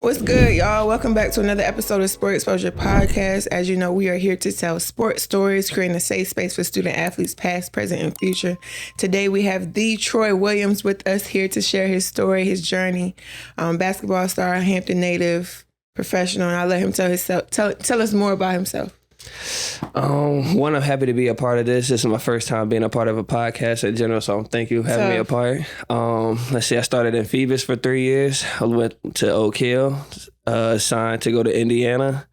What's good, y'all? Welcome back to another episode of Sport Exposure Podcast. As you know, we are here to tell sports stories, creating a safe space for student athletes past, present, and future. Today, we have the Troy Williams with us here to share his story, his journey. Basketball star, Hampton native, professional, and I'll let him tell us more about himself. One, I'm happy to be a part of this. This is my first time being a part of a podcast in general, so thank you for having me a part. Let's see, I started in Phoebus for 3 years. I went to Oak Hill, signed to go to Indiana.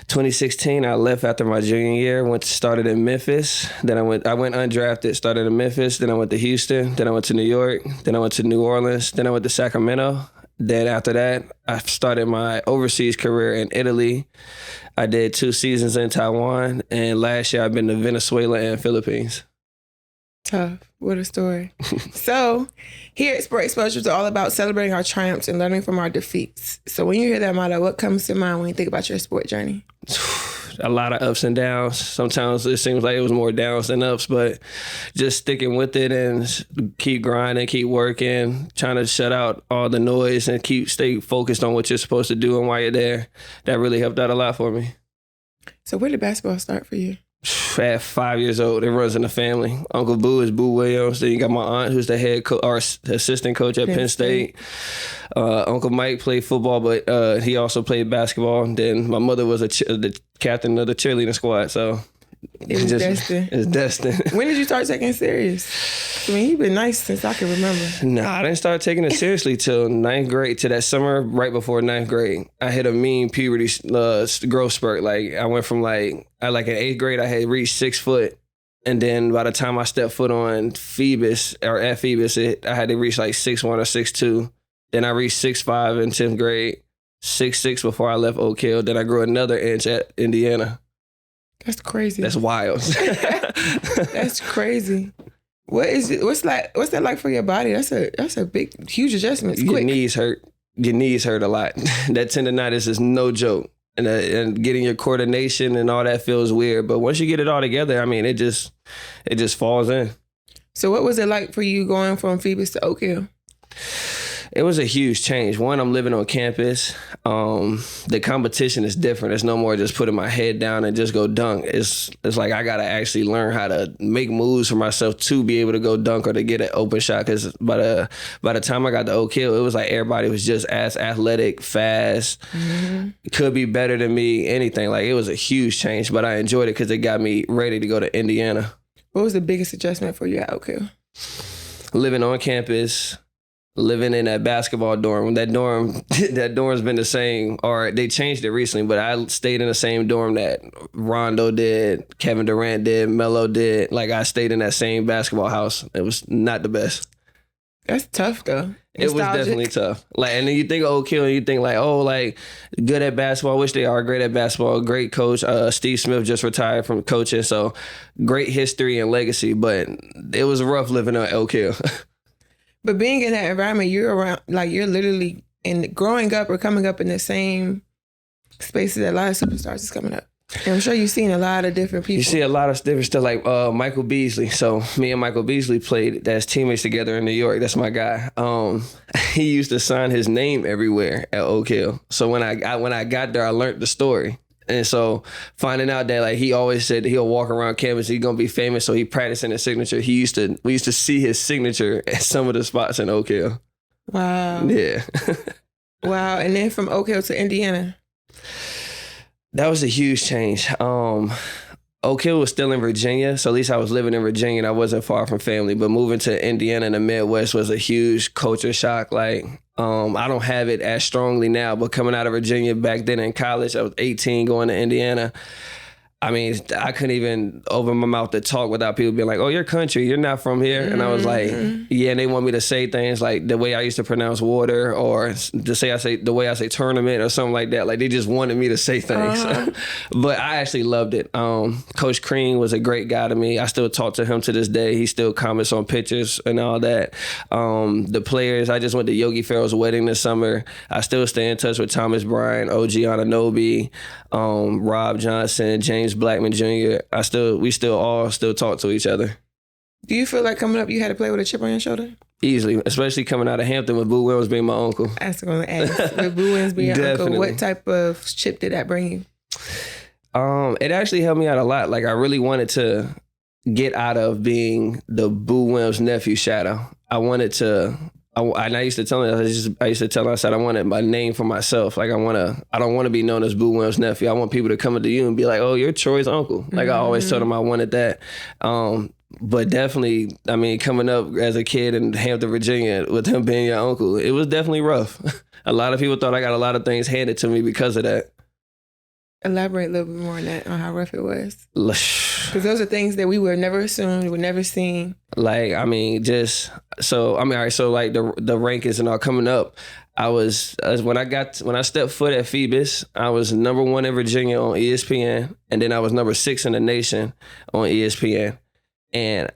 2016, I left after my junior year, started in Memphis. Then I went undrafted, started in Memphis. Then I went to Houston. Then I went to New York. Then I went to New Orleans. Then I went to Sacramento. Then after that, I started my overseas career in Italy. I did 2 seasons in Taiwan, and last year I've been to Venezuela and Philippines. Tough. What a story. So, here at Sport Exposure, it's all about celebrating our triumphs and learning from our defeats. So when you hear that motto, what comes to mind when you think about your sport journey? A lot of ups and downs. Sometimes it seems like it was more downs than ups, but just sticking with it and keep grinding, keep working, trying to shut out all the noise and stay focused on what you're supposed to do and why you're there. That really helped out a lot for me. So where did basketball start for you? At 5 years old, it runs in the family. Uncle Boo is Boo Williams. Then you got my aunt, who's the head or assistant coach at Penn State. Uncle Mike played football, but he also played basketball. And then my mother was the captain of the cheerleading squad. So it's destined. It's destined. When did you start taking it serious? I mean, you've been nice since I can remember. Nah, I didn't start taking it seriously till 9th grade, till that summer right before 9th grade. I hit a mean puberty growth spurt. Like, I went from in 8th grade, I had reached 6 foot. And then by the time I stepped foot on Phoebus, I had to reach like 6'1" or 6'2". Then I reached 6'5" in 10th grade, 6'6" before I left Oak Hill. Then I grew another inch at Indiana. That's crazy. That's wild. That's crazy. What's that like for your body? That's a big, huge adjustment. It's quick. Your knees hurt. Your knees hurt a lot. That tendonitis is no joke. And getting your coordination and all that feels weird. But once you get it all together, I mean, it just falls in. So what was it like for you going from Phoebus to Oak Hill? It was a huge change. One, I'm living on campus. The competition is different. It's no more just putting my head down and just go dunk. It's like I got to actually learn how to make moves for myself to be able to go dunk or to get an open shot. Because by the time I got to Oak Hill, it was like everybody was just as athletic, fast, could be better than me, anything. Like, it was a huge change, but I enjoyed it because it got me ready to go to Indiana. What was the biggest adjustment for you at Oak Hill? Living on campus, living in that basketball dorm. That dorm's been the same, or they changed it recently, but I stayed in the same dorm that Rondo did, Kevin Durant did, Melo did. Like, I stayed in that same basketball house. It was not the best. That's tough, though. It was definitely tough. Like, and then you think of Oak Hill and you think like, oh, like, good at basketball, which they are great at basketball, great coach. Steve Smith just retired from coaching, so great history and legacy, but it was rough living at Oak Hill. But being in that environment, you're around, like, you're literally growing up or coming up in the same spaces that a lot of superstars is coming up. And I'm sure you've seen a lot of different people. You see a lot of different stuff, like Michael Beasley. So me and Michael Beasley played as teammates together in New York. That's my guy. He used to sign his name everywhere at Oak Hill. So when I got there, I learned the story. And so finding out that, like, he always said he'll walk around campus, he's gonna be famous, so he practicing his signature. We used to see his signature at some of the spots in Oak Hill. Wow. Yeah. Wow. And then from Oak Hill to Indiana. That was a huge change. Oak Hill was still in Virginia, so at least I was living in Virginia and I wasn't far from family. But moving to Indiana in the Midwest was a huge culture shock. Like, I don't have it as strongly now, but coming out of Virginia back then in college, I was 18 going to Indiana. I mean, I couldn't even open my mouth to talk without people being like, oh, you're country, you're not from here. And I was like, yeah, and they want me to say things like the way I used to pronounce water, or the way I say tournament or something like that. Like, they just wanted me to say things. But I actually loved it. Coach Crean was a great guy to me. I still talk to him to this day. He still comments on pictures and all that. The players, I just went to Yogi Ferrell's wedding this summer. I still stay in touch with Thomas Bryant, OG Anunoby, Rob Johnson, James Blackman Jr. We still all talk to each other. Do you feel like coming up you had to play with a chip on your shoulder? Easily, especially coming out of Hampton with Boo Williams being my uncle. I was going to ask, with Boo Williams being your uncle, what type of chip did that bring you? It actually helped me out a lot. Like, I really wanted to get out of being the Boo Williams nephew shadow. I wanted to, and I used to tell him, I said, I wanted my name for myself. Like, I don't want to be known as Boo Williams' nephew. I want people to come up to you and be like, oh, you're Troy's uncle. Like, I always told him I wanted that. But definitely, I mean, coming up as a kid in Hampton, Virginia, with him being your uncle, it was definitely rough. A lot of people thought I got a lot of things handed to me because of that. Elaborate a little bit more on that, on how rough it was. Because those are things that we would never assume, we would never seen. Like, I mean, all right, so like the rankings and all coming up, when I stepped foot at Phoebus, I was number 1 in Virginia on ESPN, and then I was number 6 in the nation on ESPN. And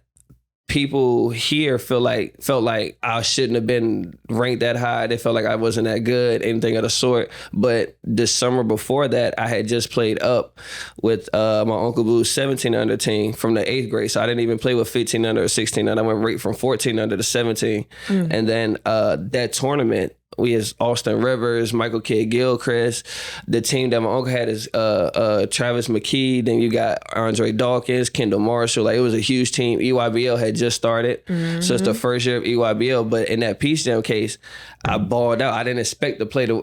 people here felt like I shouldn't have been ranked that high. They felt like I wasn't that good, anything of the sort. But the summer before that, I had just played up with my Uncle Boo's 17 under team from the 8th grade. So I didn't even play with 15 under or 16 under. I went right from 14 under to 17. And then that tournament, we had Austin Rivers, Michael Kidd Gilchrist. The team that my uncle had is Travis McKee. Then you got Andre Dawkins, Kendall Marshall. Like, it was a huge team. EYBL had just started. So it's the first year of EYBL. But in that Peach Jam case, I balled out. I didn't expect to play the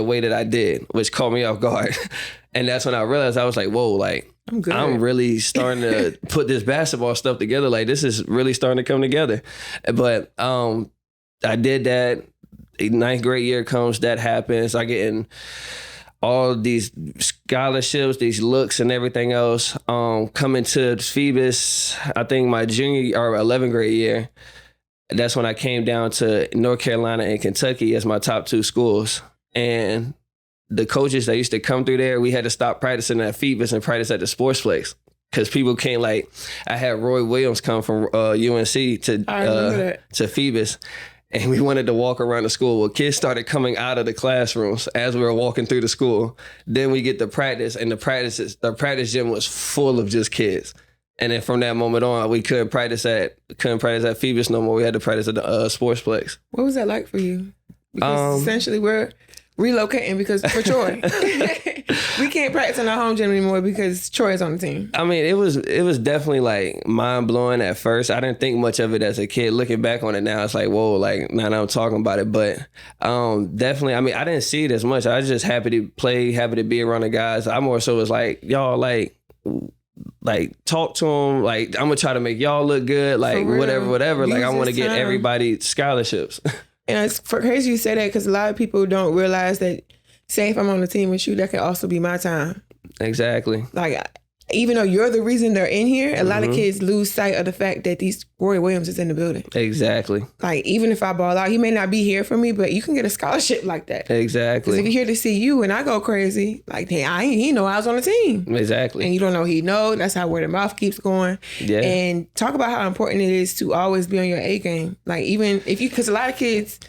way that I did, which caught me off guard. And that's when I realized, I was like, whoa, like, I'm really starting to put this basketball stuff together. Like, this is really starting to come together. But I did that. 9th grade year comes, that happens. I get in all these scholarships, these looks and everything else. Coming to Phoebus, I think my junior or 11th grade year, that's when I came down to North Carolina and Kentucky as my top 2 schools. And the coaches that used to come through there, we had to stop practicing at Phoebus and practice at the Sportsplex. Because people came, like, I had Roy Williams come from UNC to Phoebus. And we wanted to walk around the school. Well, kids started coming out of the classrooms as we were walking through the school. Then we get to practice, and the practice gym was full of just kids. And then from that moment on, we couldn't practice at Phoebus no more. We had to practice at the Sportsplex. What was that like for you? Because essentially we're relocating because for Troy. We can't practice in our home gym anymore because Troy is on the team. I mean, it was definitely like mind blowing at first. I didn't think much of it as a kid. Looking back on it now, it's like, whoa, like now that I'm talking about it. But definitely, I mean, I didn't see it as much. I was just happy to play, happy to be around the guys. I more so was like, y'all like talk to them. Like, I'm gonna try to make y'all look good. Like whatever. Like, I want to get everybody scholarships. And it's crazy you say that because a lot of people don't realize that, say if I'm on the team with you, that can also be my time. Exactly. Like, even though you're the reason they're in here, a lot of kids lose sight of the fact that Roy Williams is in the building. Exactly. Like, even if I ball out, he may not be here for me, but you can get a scholarship like that. Exactly. Because if he's here to see you and I go crazy, like, hey, he know I was on the team. Exactly. And you don't know he know. That's how word of mouth keeps going. Yeah. And talk about how important it is to always be on your A game. Like, even if because a lot of kids,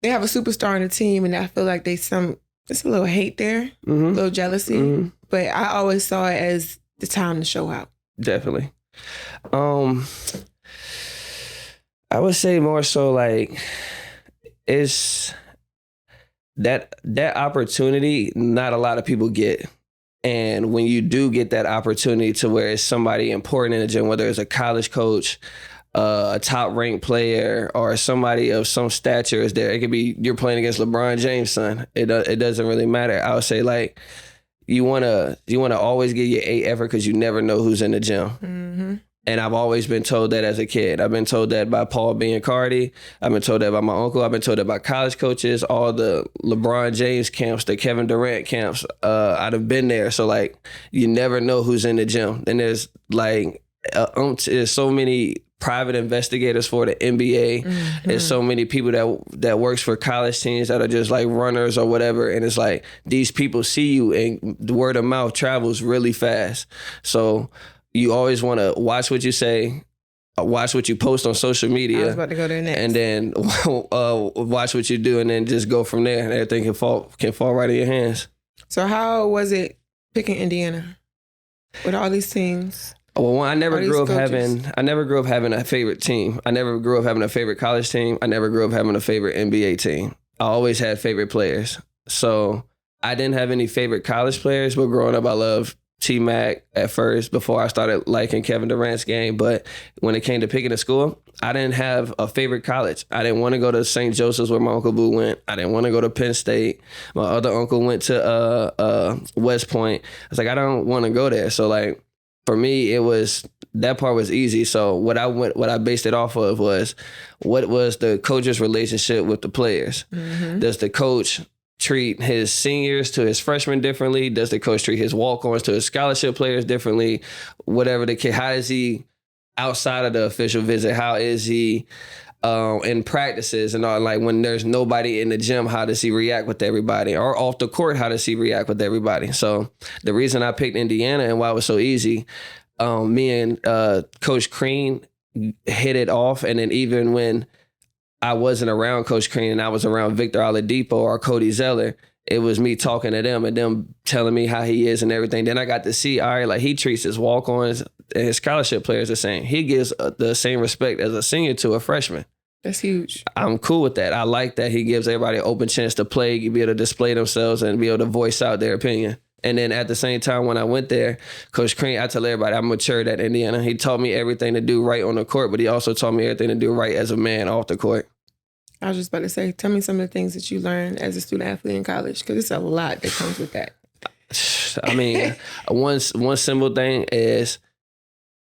they have a superstar on the team and I feel like there's a little hate there, a little jealousy. But I always saw it as the time to show out. Definitely. I would say more so like it's that opportunity not a lot of people get. And when you do get that opportunity to where it's somebody important in the gym, whether it's a college coach, a top ranked player, or somebody of some stature is there. It could be you're playing against LeBron James' son. It doesn't really matter. I would say like you wanna always give your A effort because you never know who's in the gym. And I've always been told that as a kid. I've been told that by Paul Biancardi. I've been told that by my uncle. I've been told that by college coaches, all the LeBron James camps, the Kevin Durant camps. I'd have been there. So like you never know who's in the gym. And there's like there's so many private investigators for the NBA. There's so many people that works for college teams that are just like runners or whatever. And it's like these people see you and the word of mouth travels really fast. So you always want to watch what you say, watch what you post on social media. I was about to go there next. And then watch what you do and then just go from there. And everything can fall right in your hands. So how was it picking Indiana with all these teams? Well, I never Are these grew up coaches? having a favorite team. I never grew up having a favorite college team. I never grew up having a favorite NBA team. I always had favorite players. So I didn't have any favorite college players, but growing up, I loved T-Mac at first before I started liking Kevin Durant's game. But when it came to picking a school, I didn't have a favorite college. I didn't want to go to St. Joseph's where my Uncle Boo went. I didn't want to go to Penn State. My other uncle went to West Point. I was like, I don't want to go there. So like, for me, that part was easy. So what I based it off of was what was the coach's relationship with the players. Mm-hmm. Does the coach treat his seniors to his freshmen differently? Does the coach treat his walk-ons to his scholarship players differently? Whatever the kid, how is he outside of the official visit? How is he in practices and all? Like when there's nobody in the gym, how does he react with everybody? Or off the court, how does he react with everybody? So the reason I picked Indiana and why it was so easy, me and Coach Crean hit it off. And then even when I wasn't around Coach Crean and I was around Victor Oladipo or Cody Zeller, it was me talking to them and them telling me how he is and everything. Then I got to see, all right, like he treats his walk-ons and his scholarship players the same. He gives the same respect as a senior to a freshman. That's huge. I'm cool with that. I like that he gives everybody an open chance to play, be able to display themselves and be able to voice out their opinion. And then at the same time, when I went there, Coach Crean, I tell everybody I'm matured at Indiana. He taught me everything to do right on the court, but he also taught me everything to do right as a man off the court. I was just about to say, tell me some of the things that you learned as a student athlete in college, because it's a lot that comes with that. I mean, one simple thing is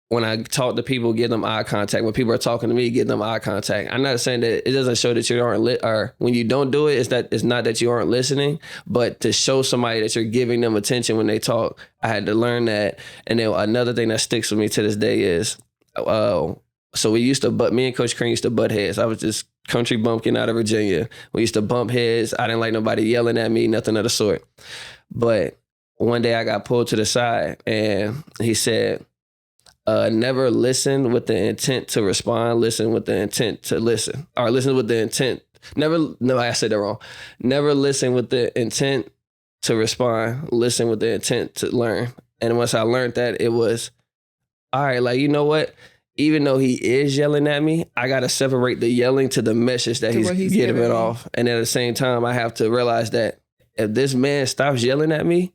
when I talk to people, give them eye contact. When people are talking to me, give them eye contact. I'm not saying that it doesn't show that you aren't or when you don't do it, it's not that you aren't listening, but to show somebody that you're giving them attention when they talk. I had to learn that. And then another thing that sticks with me to this day is, so me and Coach Crean used to butt heads. I was just country bumpkin out of Virginia. We used to bump heads. I didn't like nobody yelling at me, nothing of the sort. But one day I got pulled to the side and he said, never listen with the intent to respond, listen with the intent to listen. Or listen with the intent. I said that wrong. Never listen with the intent to respond, listen with the intent to learn. And once I learned that, it was, all right, like, you know what? Even though he is yelling at me, I got to separate the yelling to the message that he's getting it off. And at the same time, I have to realize that if this man stops yelling at me,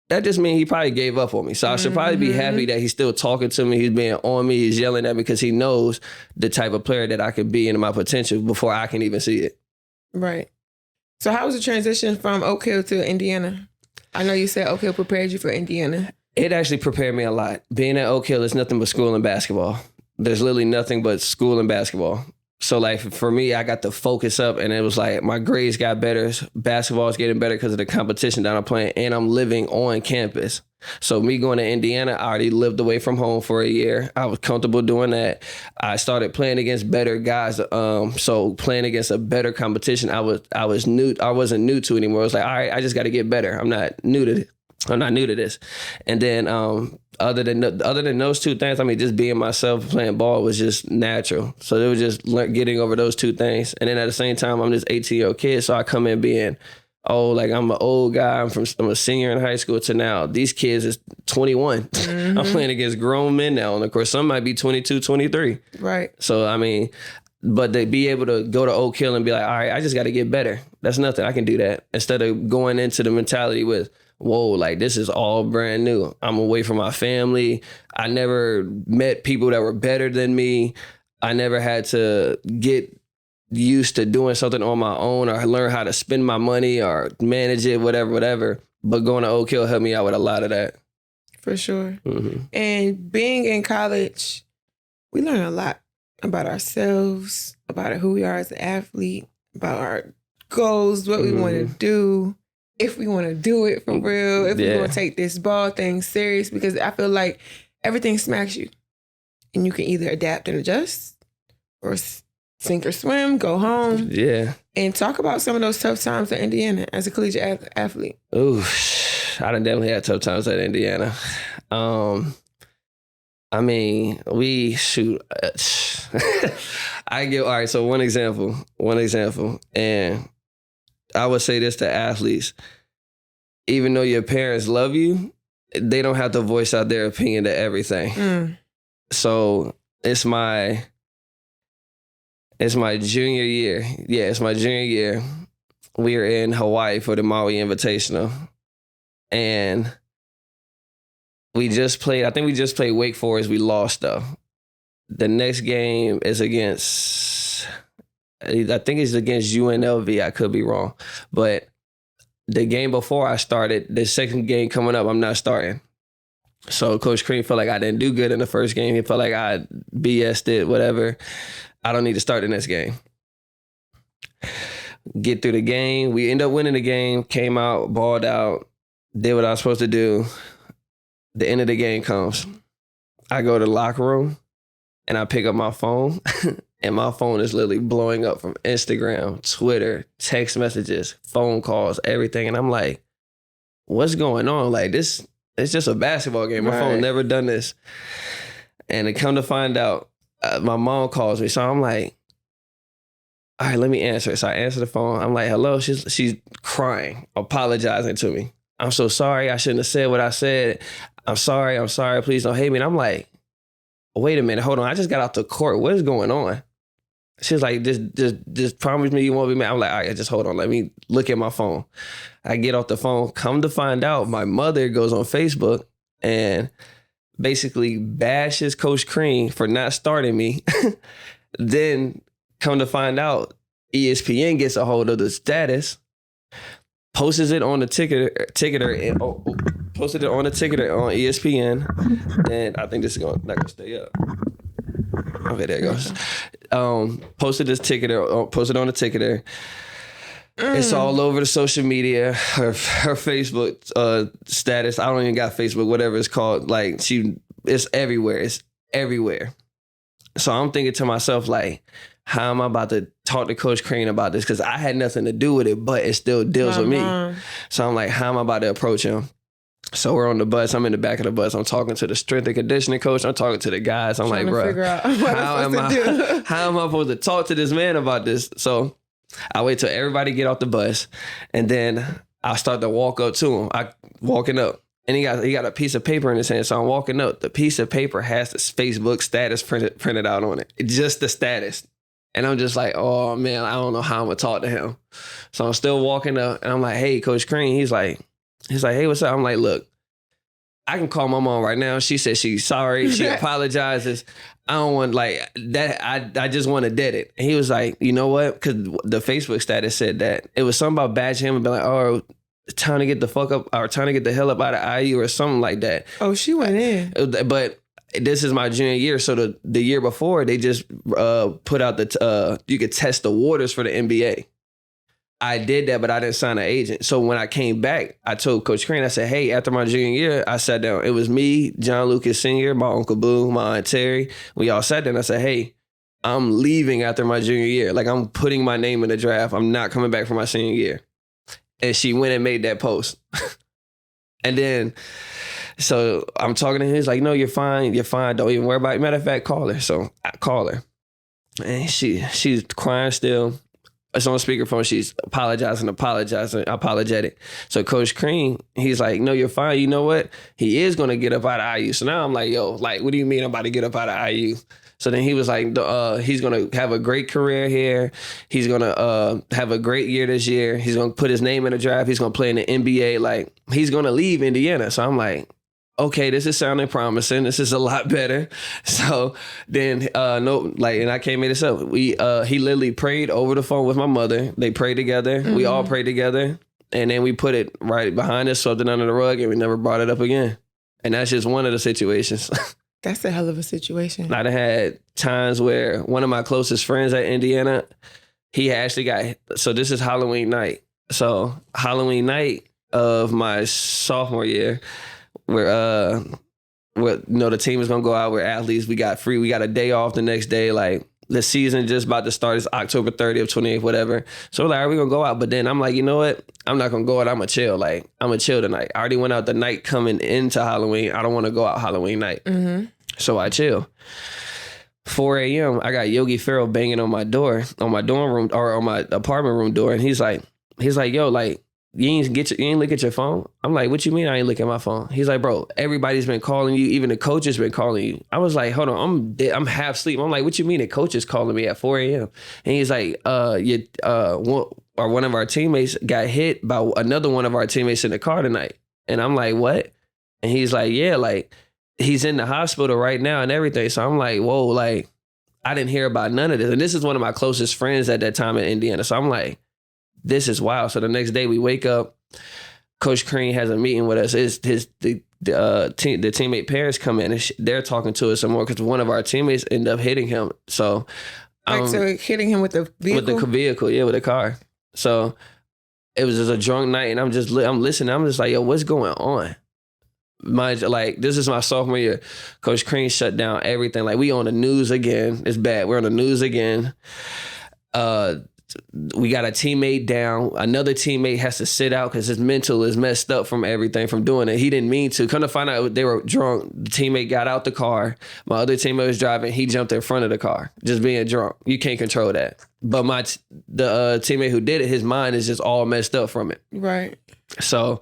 that just means he probably gave up on me. So I should probably be happy that he's still talking to me. He's being on me. He's yelling at me because he knows the type of player that I could be and my potential before I can even see it. Right. So how was the transition from Oak Hill to Indiana? I know you said Oak Hill prepared you for Indiana. It actually prepared me a lot. Being at Oak Hill is nothing but school and basketball. There's literally nothing but school and basketball. So like for me, I got to focus up and it was like my grades got better. Basketball is getting better because of the competition that I'm playing and I'm living on campus. So me going to Indiana, I already lived away from home for a year. I was comfortable doing that. I started playing against better guys. So playing against a better competition, I wasn't new to anymore. I was like, all right, I just got to get better. I'm not new to this. And then other than those two things, I mean, just being myself, playing ball was just natural. So it was just getting over those two things. And then at the same time, I'm this 18-year-old kid, so I come in being, like I'm an old guy. I'm a senior in high school to now. These kids is 21. Mm-hmm. I'm playing against grown men now. And of course, some might be 22, 23. Right. So, I mean, but to be able to go to Oak Hill and be like, all right, I just got to get better. That's nothing. I can do that. Instead of going into the mentality with, whoa, like this is all brand new. I'm away from my family. I never met people that were better than me. I never had to get used to doing something on my own or learn how to spend my money or manage it, whatever. But going to Oak Hill helped me out with a lot of that. For sure. Mm-hmm. And being in college, we learn a lot about ourselves, about who we are as an athlete, about our goals, what we want to do. If we want to do it for real, if we want to take this ball thing serious, because I feel like everything smacks you and you can either adapt and adjust or sink or swim, go home. Yeah. And talk about some of those tough times at Indiana as a collegiate athlete. Ooh, I done definitely had tough times at Indiana. I mean, all right, so one example, and I would say this to athletes. Even though your parents love you, they don't have to voice out their opinion to everything. So it's my junior year. Yeah, it's my junior year. We are in Hawaii for the Maui Invitational. And we just played, I think we just played Wake Forest. We lost though. The next game is against, I think it's against UNLV. I could be wrong. But the game before I started, the second game coming up, I'm not starting. So Coach Crean felt like I didn't do good in the first game. He felt like I BS'd it, whatever. I don't need to start the next game. Get through the game. We end up winning the game, came out, balled out, did what I was supposed to do. The end of the game comes. I go to the locker room and I pick up my phone and my phone is literally blowing up from Instagram, Twitter, text messages, phone calls, everything. And I'm like, what's going on? Like this, it's just a basketball game. My phone never done this. And to come to find out, my mom calls me. So I'm like, all right, let me answer it. So I answer the phone. I'm like, hello. She's crying, apologizing to me. I'm so sorry. I shouldn't have said what I said. I'm sorry. Please don't hate me. And I'm like, wait a minute. Hold on. I just got out the court. What is going on? She's like, just promise me you won't be mad. I'm like, all right, just hold on. Let me look at my phone. I get off the phone. Come to find out, my mother goes on Facebook and basically bashes Coach Crean for not starting me. Then come to find out, ESPN gets a hold of the status, posts it on the ticketer, posted it on the ticketer on ESPN. And I think this is not gonna stay up. Okay, there it goes. Posted on the ticketer. It's all over the social media. Her Facebook status. I don't even got Facebook, whatever it's called. Like it's everywhere. It's everywhere. So I'm thinking to myself, like, how am I about to talk to Coach Crean about this? Because I had nothing to do with it, but it still deals with me. So I'm like, how am I about to approach him? So we're on the bus. I'm in the back of the bus. I'm talking to the strength and conditioning coach. I'm talking to the guys. I'm like, bro, how am I supposed to talk to this man about this? So I wait till everybody get off the bus, and then I start to walk up to him. I walking up, and he got a piece of paper in his hand. So I'm walking up. The piece of paper has this Facebook status printed out on it. Just the status. And I'm just like, oh man, I don't know how I'm gonna talk to him. So I'm still walking up, and I'm like, hey, Coach Crean. He's like, hey, what's up? I'm like, look, I can call my mom right now. She said she's sorry. She apologizes. I don't want like that. I just want to dead it. And he was like, you know what? Because the Facebook status said that it was something about badging him and be like, oh, time to get the fuck up or trying to get the hell up out of IU or something like that. Oh, she went in. But this is my junior year. So the year before, they just put out you could test the waters for the NBA. I did that, but I didn't sign an agent. So when I came back, I told Coach Crean, I said, hey, after my junior year, I sat down. It was me, John Lucas Sr., my Uncle Boo, my Aunt Terry. We all sat down. I said, hey, I'm leaving after my junior year. Like, I'm putting my name in the draft. I'm not coming back for my senior year. And she went and made that post. And then, so I'm talking to him. He's like, no, you're fine. You're fine. Don't even worry about it. Matter of fact, call her. So I call her. And she's crying still. It's on speakerphone. She's apologetic. So Coach Crean, he's like, no, you're fine. You know what? He is going to get up out of IU. So now I'm like, yo, like, what do you mean I'm about to get up out of IU? So then he was like, he's going to have a great career here. He's going to have a great year this year. He's going to put his name in the draft. He's going to play in the NBA. Like, he's going to leave Indiana. So I'm like, okay, this is sounding promising. This is a lot better. So then, and I can't make this up. He literally prayed over the phone with my mother. They prayed together. Mm-hmm. We all prayed together. And then we put it right behind us, swept it under the rug, and we never brought it up again. And that's just one of the situations. That's a hell of a situation. I done had times where one of my closest friends at Indiana, he actually so this is Halloween night. So Halloween night of my sophomore year, the team is gonna go out. We're athletes. We got a day off the next day. Like, the season just about to start. It's October 30th, 28th, whatever. So we're like, we're gonna go out. But then I'm like, you know what? I'm not gonna go out. I'm gonna chill. Like, I'm gonna chill tonight. I already went out the night coming into Halloween. I don't want to go out Halloween night. Mm-hmm. So I chill. 4 a.m. I got Yogi Ferrell banging on my door, on my dorm room or on my apartment room door, and he's like, yo, like, you ain't look at your phone? I'm like, what you mean I ain't look at my phone? He's like, bro, everybody's been calling you. Even the coach has been calling you. I was like, hold on, I'm dead. I'm half asleep. I'm like, what you mean the coach is calling me at 4 a.m.? And he's like, one of our teammates got hit by another one of our teammates in the car tonight. And I'm like, what? And he's like, yeah, like he's in the hospital right now and everything. So I'm like, whoa, like I didn't hear about none of this. And this is one of my closest friends at that time in Indiana. So I'm like, this is wild. So the next day we wake up, Coach Crean has a meeting with us. The teammate parents come in and they're talking to us some more because one of our teammates ended up hitting him. So hitting him with the vehicle? With the vehicle, yeah, with a car. So it was just a drunk night and I'm listening. I'm just like, yo, what's going on? This is my sophomore year. Coach Crean shut down everything. Like we on the news again. It's bad. We're on the news again. We got a teammate down. Another teammate has to sit out because his mental is messed up from everything, from doing it. He didn't mean to. Come to find out they were drunk. The teammate got out the car. My other teammate was driving. He jumped in front of the car, just being drunk. You can't control that. But the teammate who did it, his mind is just all messed up from it. Right. So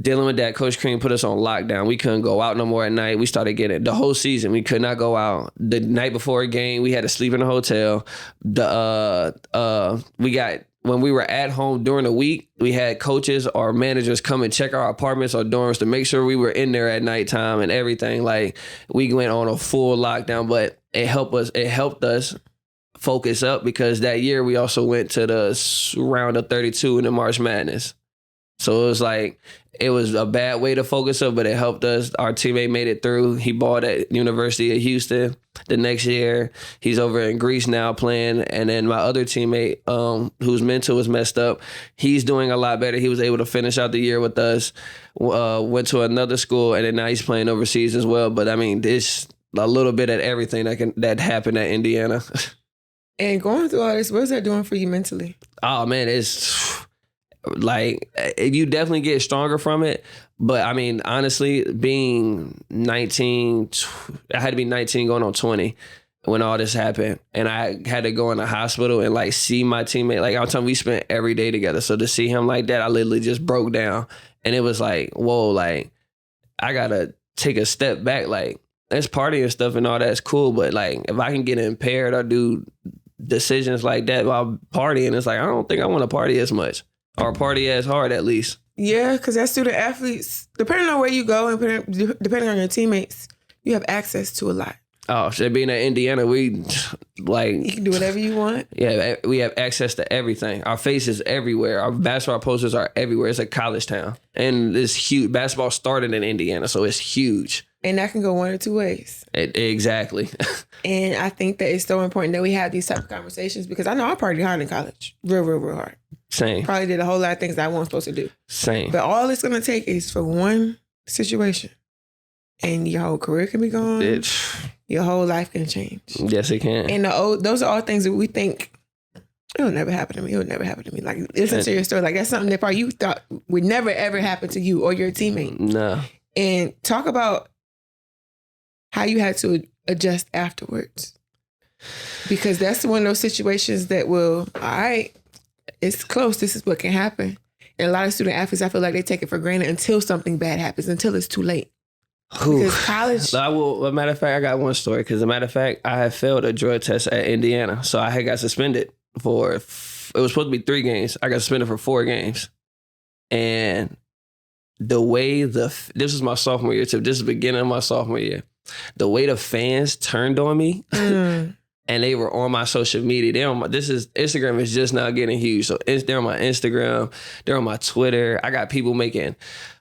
dealing with that, Coach Crean put us on lockdown. We couldn't go out no more at night. We started getting the whole season. We could not go out. The night before a game, we had to sleep in a hotel. When we were at home during the week, we had coaches or managers come and check our apartments or dorms to make sure we were in there at nighttime and everything. Like we went on a full lockdown, but it helped us focus up because that year we also went to the round of 32 in the March Madness. So it was a bad way to focus up, but it helped us. Our teammate made it through. He balled at University of Houston the next year. He's over in Greece now playing. And then my other teammate, whose mental was messed up, he's doing a lot better. He was able to finish out the year with us, went to another school, and then now he's playing overseas as well. But I mean, there's a little bit of everything that happened at Indiana. And going through all this, what's that doing for you mentally? Oh man, it's like you definitely get stronger from it. But I mean, honestly, being 19, I had to be 19 going on 20 when all this happened. And I had to go in the hospital and like see my teammate. Like I'm telling you, we spent every day together. So to see him like that, I literally just broke down. And it was like, whoa, like I gotta take a step back. Like there's partying and stuff and all that's cool. But like if I can get impaired or do decisions like that while partying, it's like, I don't think I want to party as much. Or party as hard, at least. Yeah, because as student athletes, depending on where you go and depending on your teammates, you have access to a lot. Oh, shit, being at Indiana, we like... You can do whatever you want. Yeah, we have access to everything. Our face is everywhere. Our basketball posters are everywhere. It's a college town. And it's huge. Basketball started in Indiana, so it's huge. And that can go one or two ways. Exactly. And I think that it's so important that we have these type of conversations because I know I partied hard in college. Real hard. Same. Probably did a whole lot of things that I wasn't supposed to do. Same. But all it's going to take is for one situation. And your whole career can be gone. Your whole life can change. Yes, it can. And those are all things that we think, it'll never happen to me. It'll never happen to me. Like, listen to your story. Like, that's something that probably you thought would never, ever happen to you or your teammate. No. And talk about how you had to adjust afterwards. Because that's one of those situations that will, all right, it's close. This is what can happen. And a lot of student athletes, I feel like they take it for granted until something bad happens, until it's too late. Because college... As a matter of fact, I got one story. Because as a matter of fact, I had failed a drug test at Indiana. So I had got suspended for... It was supposed to be 3 games. I got suspended for 4 games. And the way this was my sophomore year too. This is the beginning of my sophomore year. The way the fans turned on me... And they were on my social media. Instagram is just now getting huge. So they're on my Instagram. They're on my Twitter. I got people making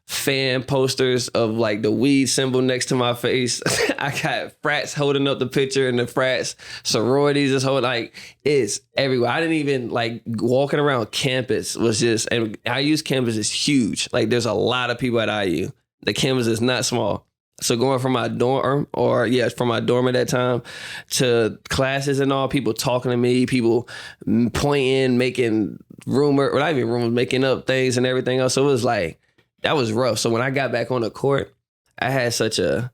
fan posters of like the weed symbol next to my face. I got frats holding up the picture and the frats, sororities is holding, like it's everywhere. I didn't even like walking around campus was just, and IU's campus is huge. Like there's a lot of people at IU. The campus is not small. So going from my dorm, from my dorm at that time to classes and all, people talking to me, people pointing, making making up things and everything else. So it was like, that was rough. So when I got back on the court, I had such a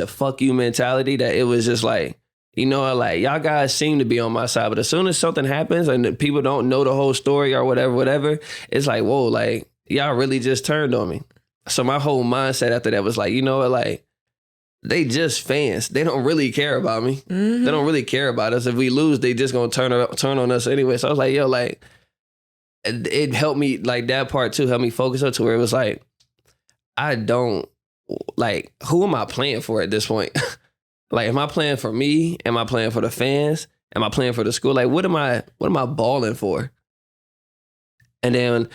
fuck you mentality that it was just like, you know, like, y'all guys seem to be on my side, but as soon as something happens and the people don't know the whole story or whatever, it's like, whoa, like, y'all really just turned on me. So my whole mindset after that was like, you know what, like, they just fans. They don't really care about me. They don't really care about us. If we lose, they just gonna turn on us anyway. So I was like, yo, like, it helped me, like, that part too, helped me focus up to where it was like, I don't, like, who am I playing for at this point? Like, am I playing for me? Am I playing for the fans? Am I playing for the school? Like, what am I balling for? And then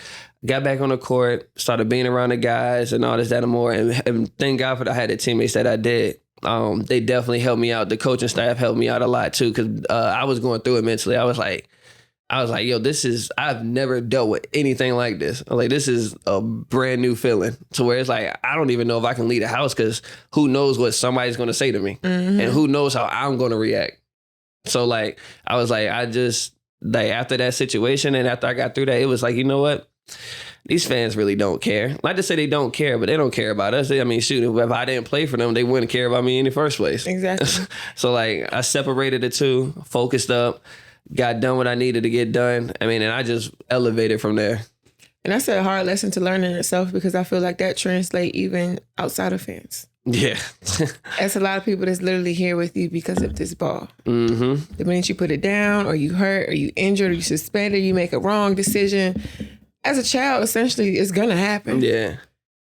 got back on the court, started being around the guys and all this, that, and more. And thank God I had the teammates that I did. They definitely helped me out. The coaching staff helped me out a lot too, because I was going through it mentally. I was like, yo, I've never dealt with anything like this. Like, this is a brand new feeling to where it's like, I don't even know if I can leave the house because who knows what somebody's going to say to me and who knows how I'm going to react. So, like, I was like, like, after that situation and after I got through that, it was like, you know what? These fans really don't care. Not to say they don't care, but they don't care about us. I mean, shoot, if I didn't play for them, they wouldn't care about me in the first place. Exactly. So, like, I separated the two, focused up, got done what I needed to get done. I mean, and I just elevated from there. And that's a hard lesson to learn in itself, because I feel like that translates even outside of fans. Yeah. That's a lot of people that's literally here with you because of this ball. Mm-hmm. The minute you put it down, or you hurt, or you injured, or you suspended, you make a wrong decision. As a child, essentially, it's going to happen. Yeah.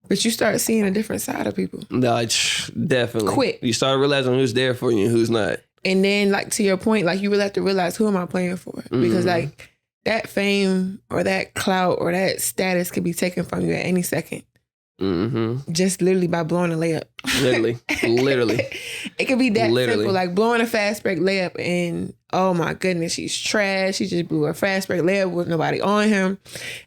But you start seeing a different side of people. No, definitely. Quick. You start realizing who's there for you and who's not. And then, like, to your point, like, you really have to realize, who am I playing for? Because, like, that fame or that clout or that status could be taken from you at any second. Just literally by blowing a layup. Literally. It could be that simple, like blowing a fast break layup and, oh my goodness, she's trash. She just blew a fast break layup with nobody on him.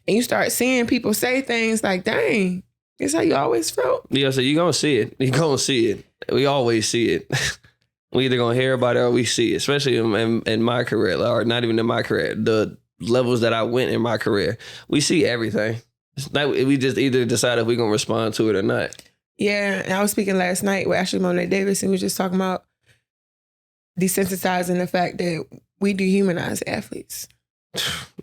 And you start seeing people say things like, dang, it's how you always felt. Yeah, so you're going to see it. You're going to see it. We always see it. We either going to hear about it or we see it, especially in my career, or not even in my career. The levels that I went in my career, we see everything. It's like we just either decide if we're going to respond to it or not. Yeah, and I was speaking last night with Ashley Monet Davis, and we were just talking about desensitizing the fact that we dehumanize athletes.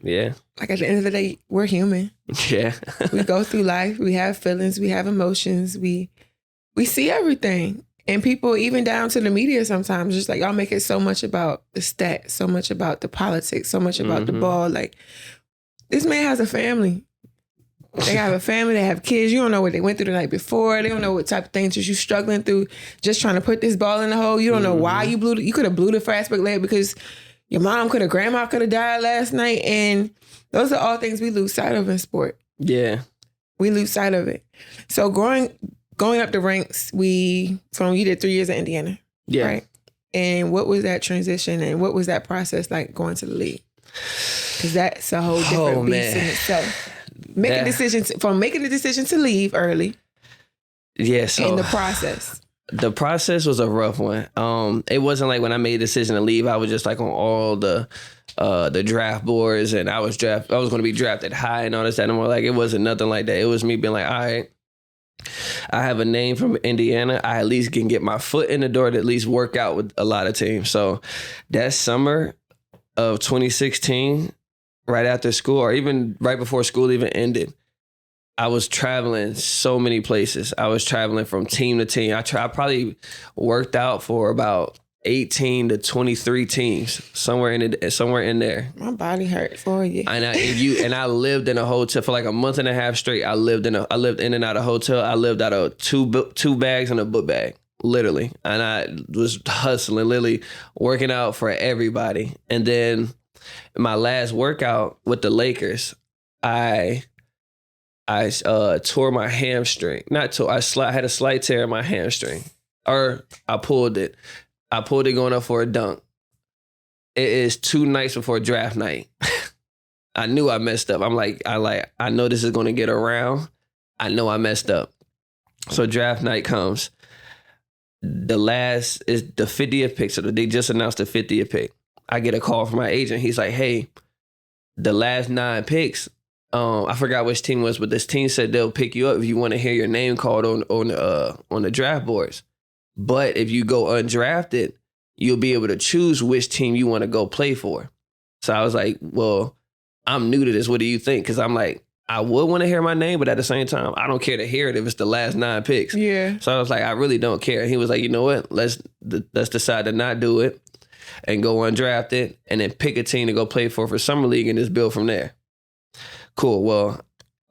Yeah. Like, at the end of the day, we're human. Yeah. We go through life. We have feelings. We have emotions. We see everything. And people, even down to the media sometimes, just like, y'all make it so much about the stats, so much about the politics, so much about the ball. Like, this man has a family. They have a family, they have kids. You don't know what they went through the night before. They don't know what type of things you're struggling through just trying to put this ball in the hole. You don't know why you blew it. You could have blew the fast break layup because your grandma could have died last night. And those are all things we lose sight of in sport. Yeah. We lose sight of it. So going up the ranks, you did 3 years at Indiana. Yeah. Right? And what was that transition and what was that process like going to the league? Because that's a whole different beast in itself. Making the decision to leave early. Yeah, so in the process. The process was a rough one. It wasn't like when I made a decision to leave, I was just like on all the draft boards and I was going to be drafted high and all this, that, and more. Like, it wasn't nothing like that. It was me being like, all right, I have a name from Indiana. I at least can get my foot in the door to at least work out with a lot of teams. So that summer of 2016, right after school, or even right before school even ended, I was traveling so many places. I was traveling from team to team. I probably worked out for about 18 to 23 teams, somewhere in there. My body hurt for you. And I lived in a hotel for like a month and a half straight. I lived in and out of hotel. I lived out of two bags and a book bag, literally. And I was hustling, literally working out for everybody. And then my last workout with the Lakers, I tore my hamstring. I had a slight tear in my hamstring, or I pulled it. I pulled it going up for a dunk. It is 2 nights before draft night. I knew I messed up. I know this is going to get around. I know I messed up. So draft night comes. The last is the 50th pick. So they just announced the 50th pick. I get a call from my agent. He's like, hey, the last 9 picks, I forgot which team it was, but this team said they'll pick you up if you want to hear your name called on the draft boards. But if you go undrafted, you'll be able to choose which team you want to go play for. So I was like, well, I'm new to this. What do you think? Because I'm like, I would want to hear my name, but at the same time, I don't care to hear it if it's the last 9 picks. Yeah. So I was like, I really don't care. And he was like, you know what? Let's decide to not do it and go undrafted and then pick a team to go play for Summer League and just build from there. Cool. Well,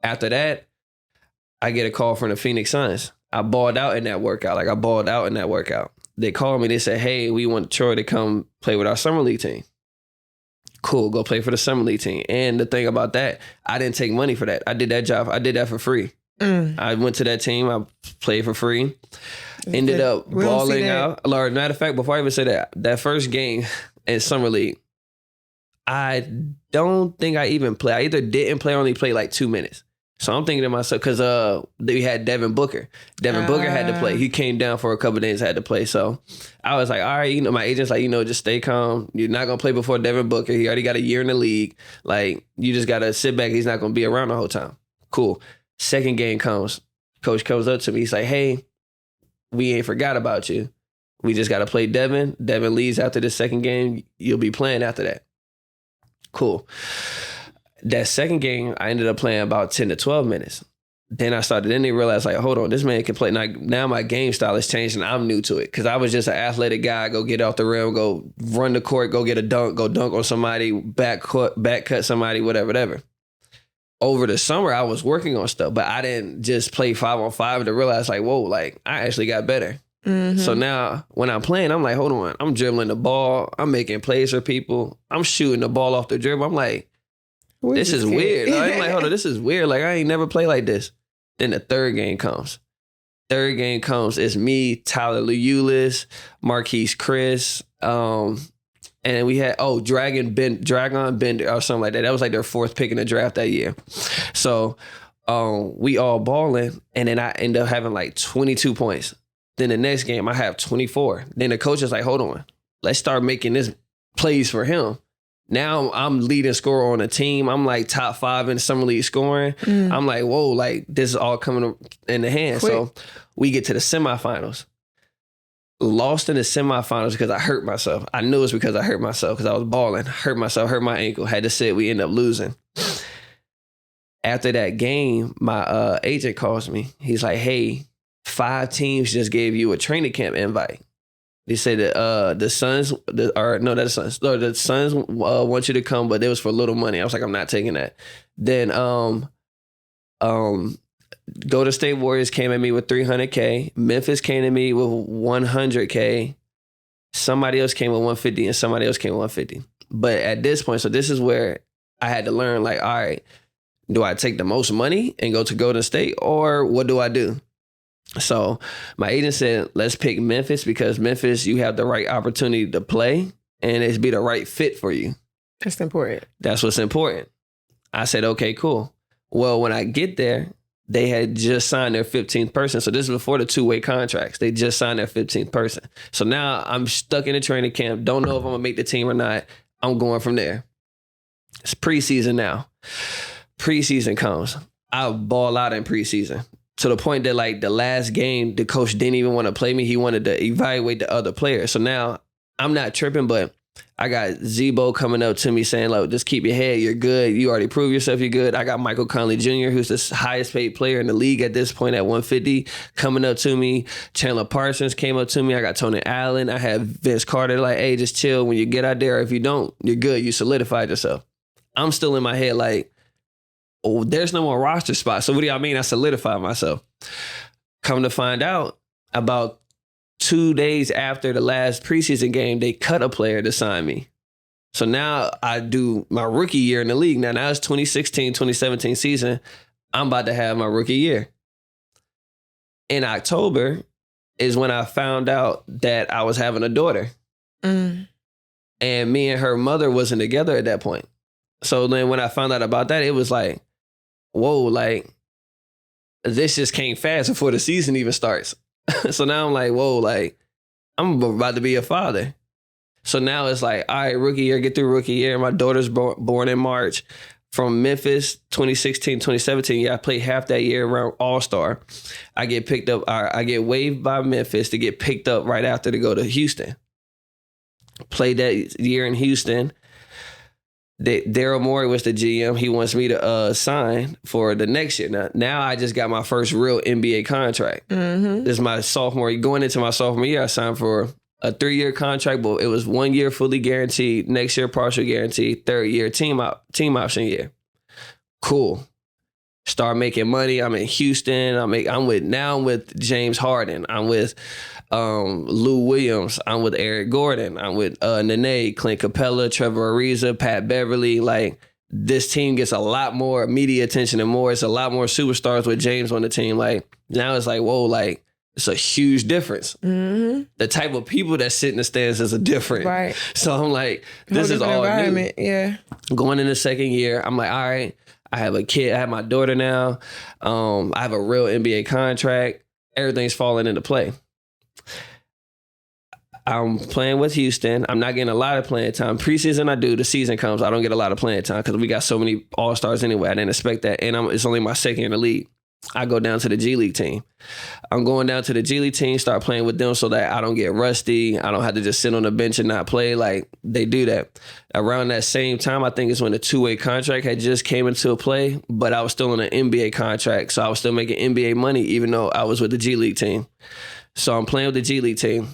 after that, I get a call from the Phoenix Suns. I balled out in that workout. They called me. They said, hey, we want Troy to come play with our Summer League team. Cool, go play for the Summer League team. And the thing about that, I didn't take money for that. I did that job. I did that for free. I went to that team. I played for free. Ended up balling out. Lord, matter of fact, before I even say that first game in Summer League, I don't think I even played. I either didn't play or only played like 2 minutes. So I'm thinking to myself, because we had Devin Booker. Devin Booker had to play. He came down for a couple of days, had to play. So I was like, all right, my agent's like, just stay calm. You're not going to play before Devin Booker. He already got a year in the league. Like, you just got to sit back. He's not going to be around the whole time. Cool. Second game comes. Coach comes up to me. He's like, hey, we ain't forgot about you. We just got to play Devin. Devin leaves after the second game. You'll be playing after that. Cool. That second game, I ended up playing about 10 to 12 minutes. Then they realized, like, hold on, this man can play. Now my game style has changed and I'm new to it. Because I was just an athletic guy, go get off the rim, go run the court, go get a dunk, go dunk on somebody, back cut somebody, whatever. Over the summer, I was working on stuff, but I didn't just play 5-on-5 to realize, like, whoa, like, I actually got better. Mm-hmm. So now when I'm playing, I'm like, hold on, I'm dribbling the ball, I'm making plays for people, I'm shooting the ball off the dribble. I'm like, this is weird. I'm like, hold on, this is weird. Like, I ain't never played like this. Then the third game comes. It's me, Tyler Leulis, Marquise Chris, and we had, Dragon Bender or something like that. That was like their 4th pick in the draft that year. So we all balling, and then I end up having like 22 points. Then the next game, I have 24. Then the coach is like, hold on, let's start making this plays for him. Now I'm leading scorer on a team. I'm like top 5 in Summer League scoring. I'm like, whoa, like this is all coming in the hand. Quick. So we get to the semifinals. Lost in the semifinals because I hurt myself. I knew it was because I hurt myself because I was balling. Hurt myself, hurt my ankle. Had to sit. We ended up losing. After that game, my agent calls me. He's like, hey, 5 teams just gave you a training camp invite. They said that the Suns, the Suns want you to come, but it was for little money. I was like, I'm not taking that. Then Golden State Warriors came at me with $300K. Memphis came to me with $100K. Somebody else came with $150, and somebody else came with $150. But at this point, so this is where I had to learn, like, all right, do I take the most money and go to Golden State, or what do I do? So my agent said, let's pick Memphis because Memphis, you have the right opportunity to play and it's be the right fit for you. That's important. That's what's important. I said, okay, cool. Well, when I get there, they had just signed their 15th person. So this is before the 2-way contracts. They just signed their 15th person. So now I'm stuck in a training camp. Don't know if I'm going to make the team or not. I'm going from there. It's preseason now. Preseason comes. I ball out in preseason. To the point that, like, the last game, the coach didn't even want to play me. He wanted to evaluate the other players. So now I'm not tripping, but I got Zebo coming up to me saying, like, just keep your head. You're good. You already proved yourself. You're good. I got Michael Conley Jr., who's the highest paid player in the league at this point at 150, coming up to me. Chandler Parsons came up to me. I got Tony Allen. I had Vince Carter, like, hey, just chill. When you get out there, if you don't, you're good. You solidified yourself. I'm still in my head like, oh, there's no more roster spots. So what do y'all mean I solidified myself? Come to find out, about 2 days after the last preseason game, they cut a player to sign me. So now I do my rookie year in the league. Now it's 2016, 2017 season. I'm about to have my rookie year. In October is when I found out that I was having a daughter. And me and her mother wasn't together at that point. So then when I found out about that, it was like, whoa, like, this just came fast before the season even starts. So now I'm like, whoa, like, I'm about to be a father. So now it's like, all right, rookie year, get through rookie year. My daughter's born in March. From Memphis, 2016, 2017, yeah, I played half that year around All-Star. I get picked up, I get waived by Memphis to get picked up right after to go to Houston. Played that year in Houston. Daryl Morey was the GM. He wants me to sign for the next year. Now I just got my first real NBA contract. This is my sophomore. Going into my sophomore year, I signed for a 3-year contract, but it was 1 year fully guaranteed. Next year, partial guaranteed. 3rd year, team option year. Cool. Start making money. I'm in Houston. I'm with James Harden. I'm with Lou Williams. I'm with Eric Gordon. I'm with Nene, Clint Capella, Trevor Ariza, Pat Beverly. Like, this team gets a lot more media attention and more. It's a lot more superstars with James on the team. Like, now it's like, whoa, like, it's a huge difference. The type of people that sit in the stands is a different. Right. So I'm like, this is all new. Yeah. Going in the 2nd year, I'm like, all right, I have a kid. I have my daughter now. I have a real NBA contract. Everything's falling into play. I'm playing with Houston. I'm not getting a lot of playing time. Preseason I do. The season comes, I don't get a lot of playing time because we got so many all-stars anyway. I didn't expect that. And it's only my 2nd year in the league. I go down to the G League team. I'm going down to the G League team, start playing with them so that I don't get rusty. I don't have to just sit on the bench and not play like they do that. Around that same time, I think it's when the 2-way contract had just came into play, but I was still on an NBA contract. So I was still making NBA money even though I was with the G League team. So I'm playing with the G League team.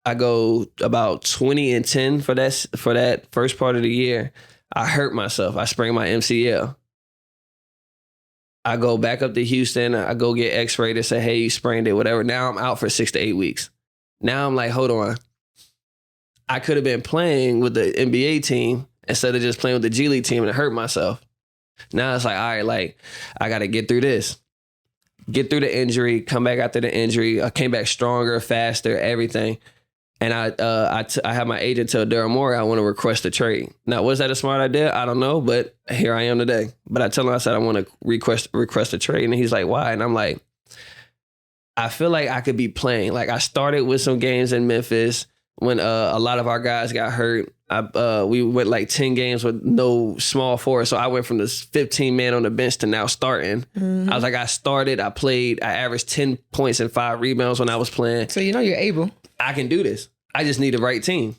I go about 20-10 for that first part of the year. I hurt myself. I sprained my MCL. I go back up to Houston. I go get x-rayed and say, hey, you sprained it, whatever. Now I'm out for 6 to 8 weeks. Now I'm like, hold on. I could have been playing with the NBA team instead of just playing with the G League team and hurt myself. Now it's like, all right, like, I got to get through this. Get through the injury, come back after the injury. I came back stronger, faster, everything. And I have my agent tell Daryl Morey I want to request a trade. Now, was that a smart idea? I don't know, but here I am today. But I tell him, I said, I want to request a trade. And he's like, why? And I'm like, I feel like I could be playing. Like, I started with some games in Memphis when a lot of our guys got hurt. We went like 10 games with no small forward. So I went from this 15 man on the bench to now starting. I was like, I started, I played, I averaged 10 points and 5 rebounds when I was playing. So you're able. I can do this. I just need the right team.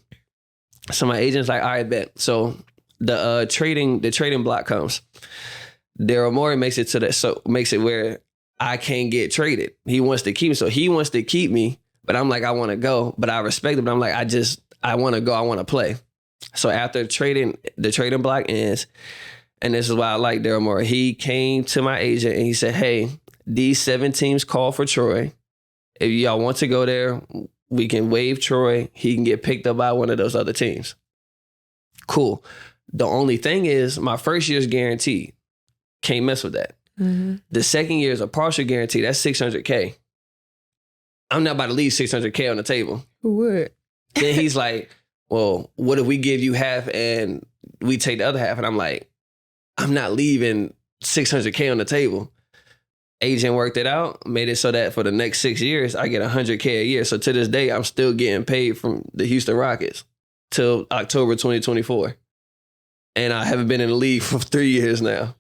So my agent's like, all right, bet. So the trading block comes. Daryl Morey makes it where I can't get traded. He wants to keep me. So he wants to keep me, but I'm like, I want to go. But I respect him. But I'm like, I want to go. I want to play. So after the trading block ends, and this is why I like Daryl Morey, he came to my agent and he said, hey, these 7 teams call for Troy. If y'all want to go there, we can waive Troy. He can get picked up by one of those other teams. Cool. The only thing is my first year's guaranteed. Can't mess with that. The 2nd year is a partial guarantee. That's $600K. I'm not about to leave $600K on the table. Who would? Then he's like, well, what if we give you half and we take the other half? And I'm like, I'm not leaving $600K on the table. Agent worked it out, made it so that for the next 6 years, I get $100K a year. So to this day, I'm still getting paid from the Houston Rockets till October 2024. And I haven't been in the league for 3 years now.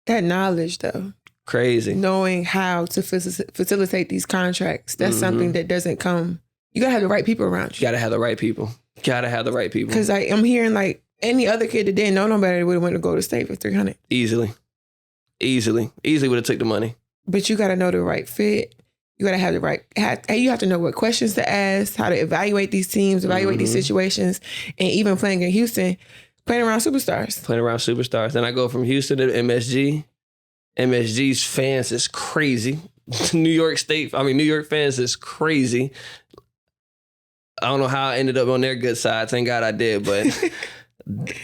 That knowledge, though. Crazy. Knowing how to facilitate these contracts, that's something that doesn't come. You got to have the right people around you. Got to have the right people. Because I'm hearing like any other kid that didn't know nobody would have went to Golden State for $300. Easily would have took the money. But you got to know the right fit. You got to have the right, you have to know what questions to ask, how to evaluate these teams, evaluate these situations, and even playing in Houston, playing around superstars. Then I go from Houston to MSG. MSG's fans is crazy. New York fans is crazy. I don't know how I ended up on their good side. Thank God I did, but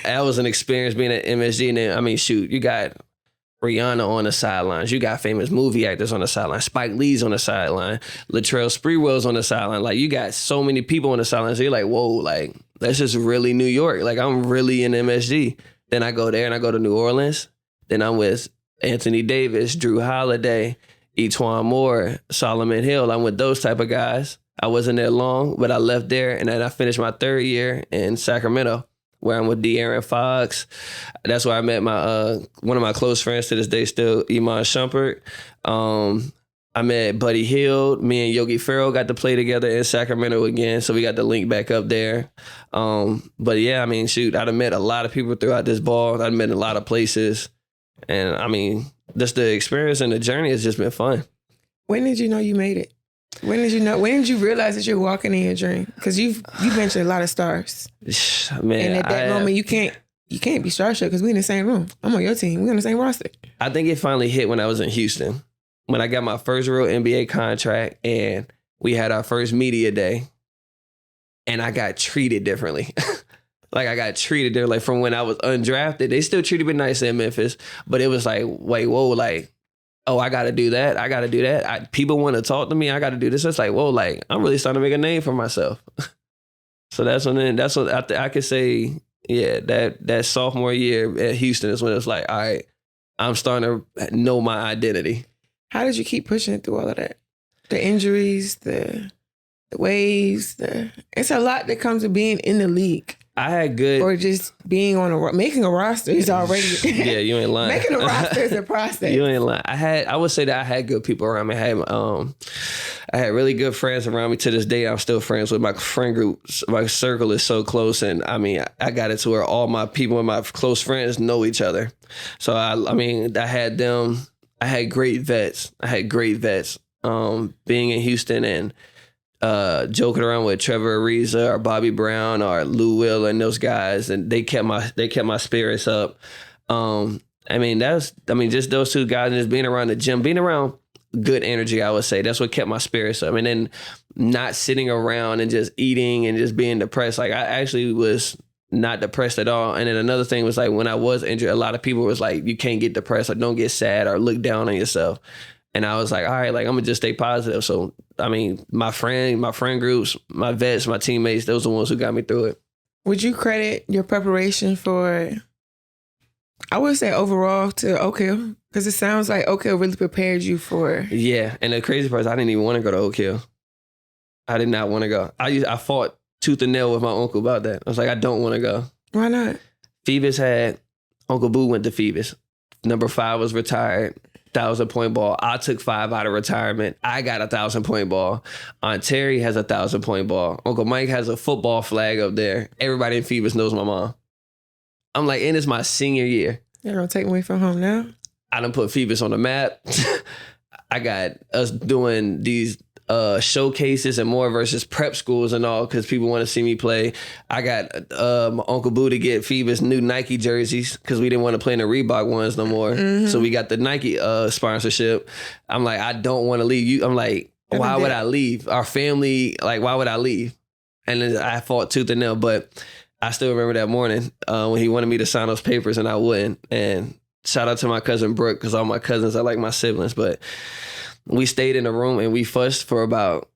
that was an experience being at MSG. And then, you got Rihanna on the sidelines. You got famous movie actors on the sideline. Spike Lee's on the sideline. Latrell Sprewell's on the sideline. Like, you got so many people on the sideline. So you're like, whoa, like, that's just really New York. Like, I'm really in MSG. Then I go there and I go to New Orleans. Then I'm with Anthony Davis, Drew Holiday, E'Twaun Moore, Solomon Hill. I'm with those type of guys. I wasn't there long, but I left there. And then I finished my 3rd year in Sacramento, where I'm with De'Aaron Fox. That's where I met my one of my close friends to this day still, Iman Shumpert. I met Buddy Hield. Me and Yogi Ferrell got to play together in Sacramento again, so we got to link back up there. But yeah, I mean, shoot, I've met a lot of people throughout this ball. I've met a lot of places. And I mean, just the experience and the journey has just been fun. When did you know you made it? When did you realize that you're walking in your dream? Because you've mentioned a lot of stars. Man, and at that moment, you can't be starstruck because we in the same room. I'm on your team. We on the same roster. I think it finally hit when I was in Houston. When I got my first real NBA contract and we had our first media day and I got treated differently. Like I got treated there, like from when I was undrafted. They still treated me nice in Memphis, but it was like, wait, whoa, like, oh, I got to do that. I got to do that. People want to talk to me. I got to do this. It's like, whoa, like I'm really starting to make a name for myself. So that's what I could say. Yeah, that sophomore year at Houston is when it's like, all right, I'm starting to know my identity. How did you keep pushing it through all of that? The injuries, the waves, it's a lot that comes to being in the league. I had good... Or just being making a roster is already... Yeah, you ain't lying. Making a roster is a process. You ain't lying. I would say that I had good people around me. I had really good friends around me to this day. I'm still friends with my friend group. My circle is so close. And I mean, I got it to where all my people and my close friends know each other. So I mean, I had them... I had great vets. Being in Houston and joking around with Trevor Ariza or Bobby Brown or Lou Will and those guys, and they kept my spirits up. Just those two guys and just being around the gym, being around good energy, I would say. That's what kept my spirits up. And then not sitting around and just eating and just being depressed. Like I actually was not depressed at all. And then another thing was like when I was injured, a lot of people was like, you can't get depressed or don't get sad or look down on yourself. And I was like, all right, like I'm gonna just stay positive. So I mean, my friend groups, my vets, my teammates, those are the ones who got me through it. Would you credit your preparation for, I would say overall, to Oak Hill? Because it sounds like Oak Hill really prepared you for... Yeah, and the crazy part is I didn't even want to go to Oak Hill. I did not want to go. I fought tooth and nail with my uncle about that. I was like, I don't want to go. Why not? Uncle Boo went to Phoebus. Number 5 was retired. 1,000-point ball. I took 5 out of retirement. I got a 1,000-point ball. Aunt Terry has a 1,000-point ball. Uncle Mike has a football flag up there. Everybody in Phoebus knows my mom. I'm like, and it's my senior year. You're going to take me from home now? I done put Phoebus on the map. I got us doing these showcases and more versus prep schools and all because people want to see me play. I got my Uncle Boo to get Phoebus new Nike jerseys because we didn't want to play in the Reebok ones no more. Mm-hmm. So we got the Nike sponsorship. I'm like, I don't want to leave you. I'm like, why would I leave? Our family, like, why would I leave? And then I fought tooth and nail, but I still remember that morning when he wanted me to sign those papers and I wouldn't. And shout out to my cousin Brooke because all my cousins are like my siblings, but we stayed in a room and we fussed for about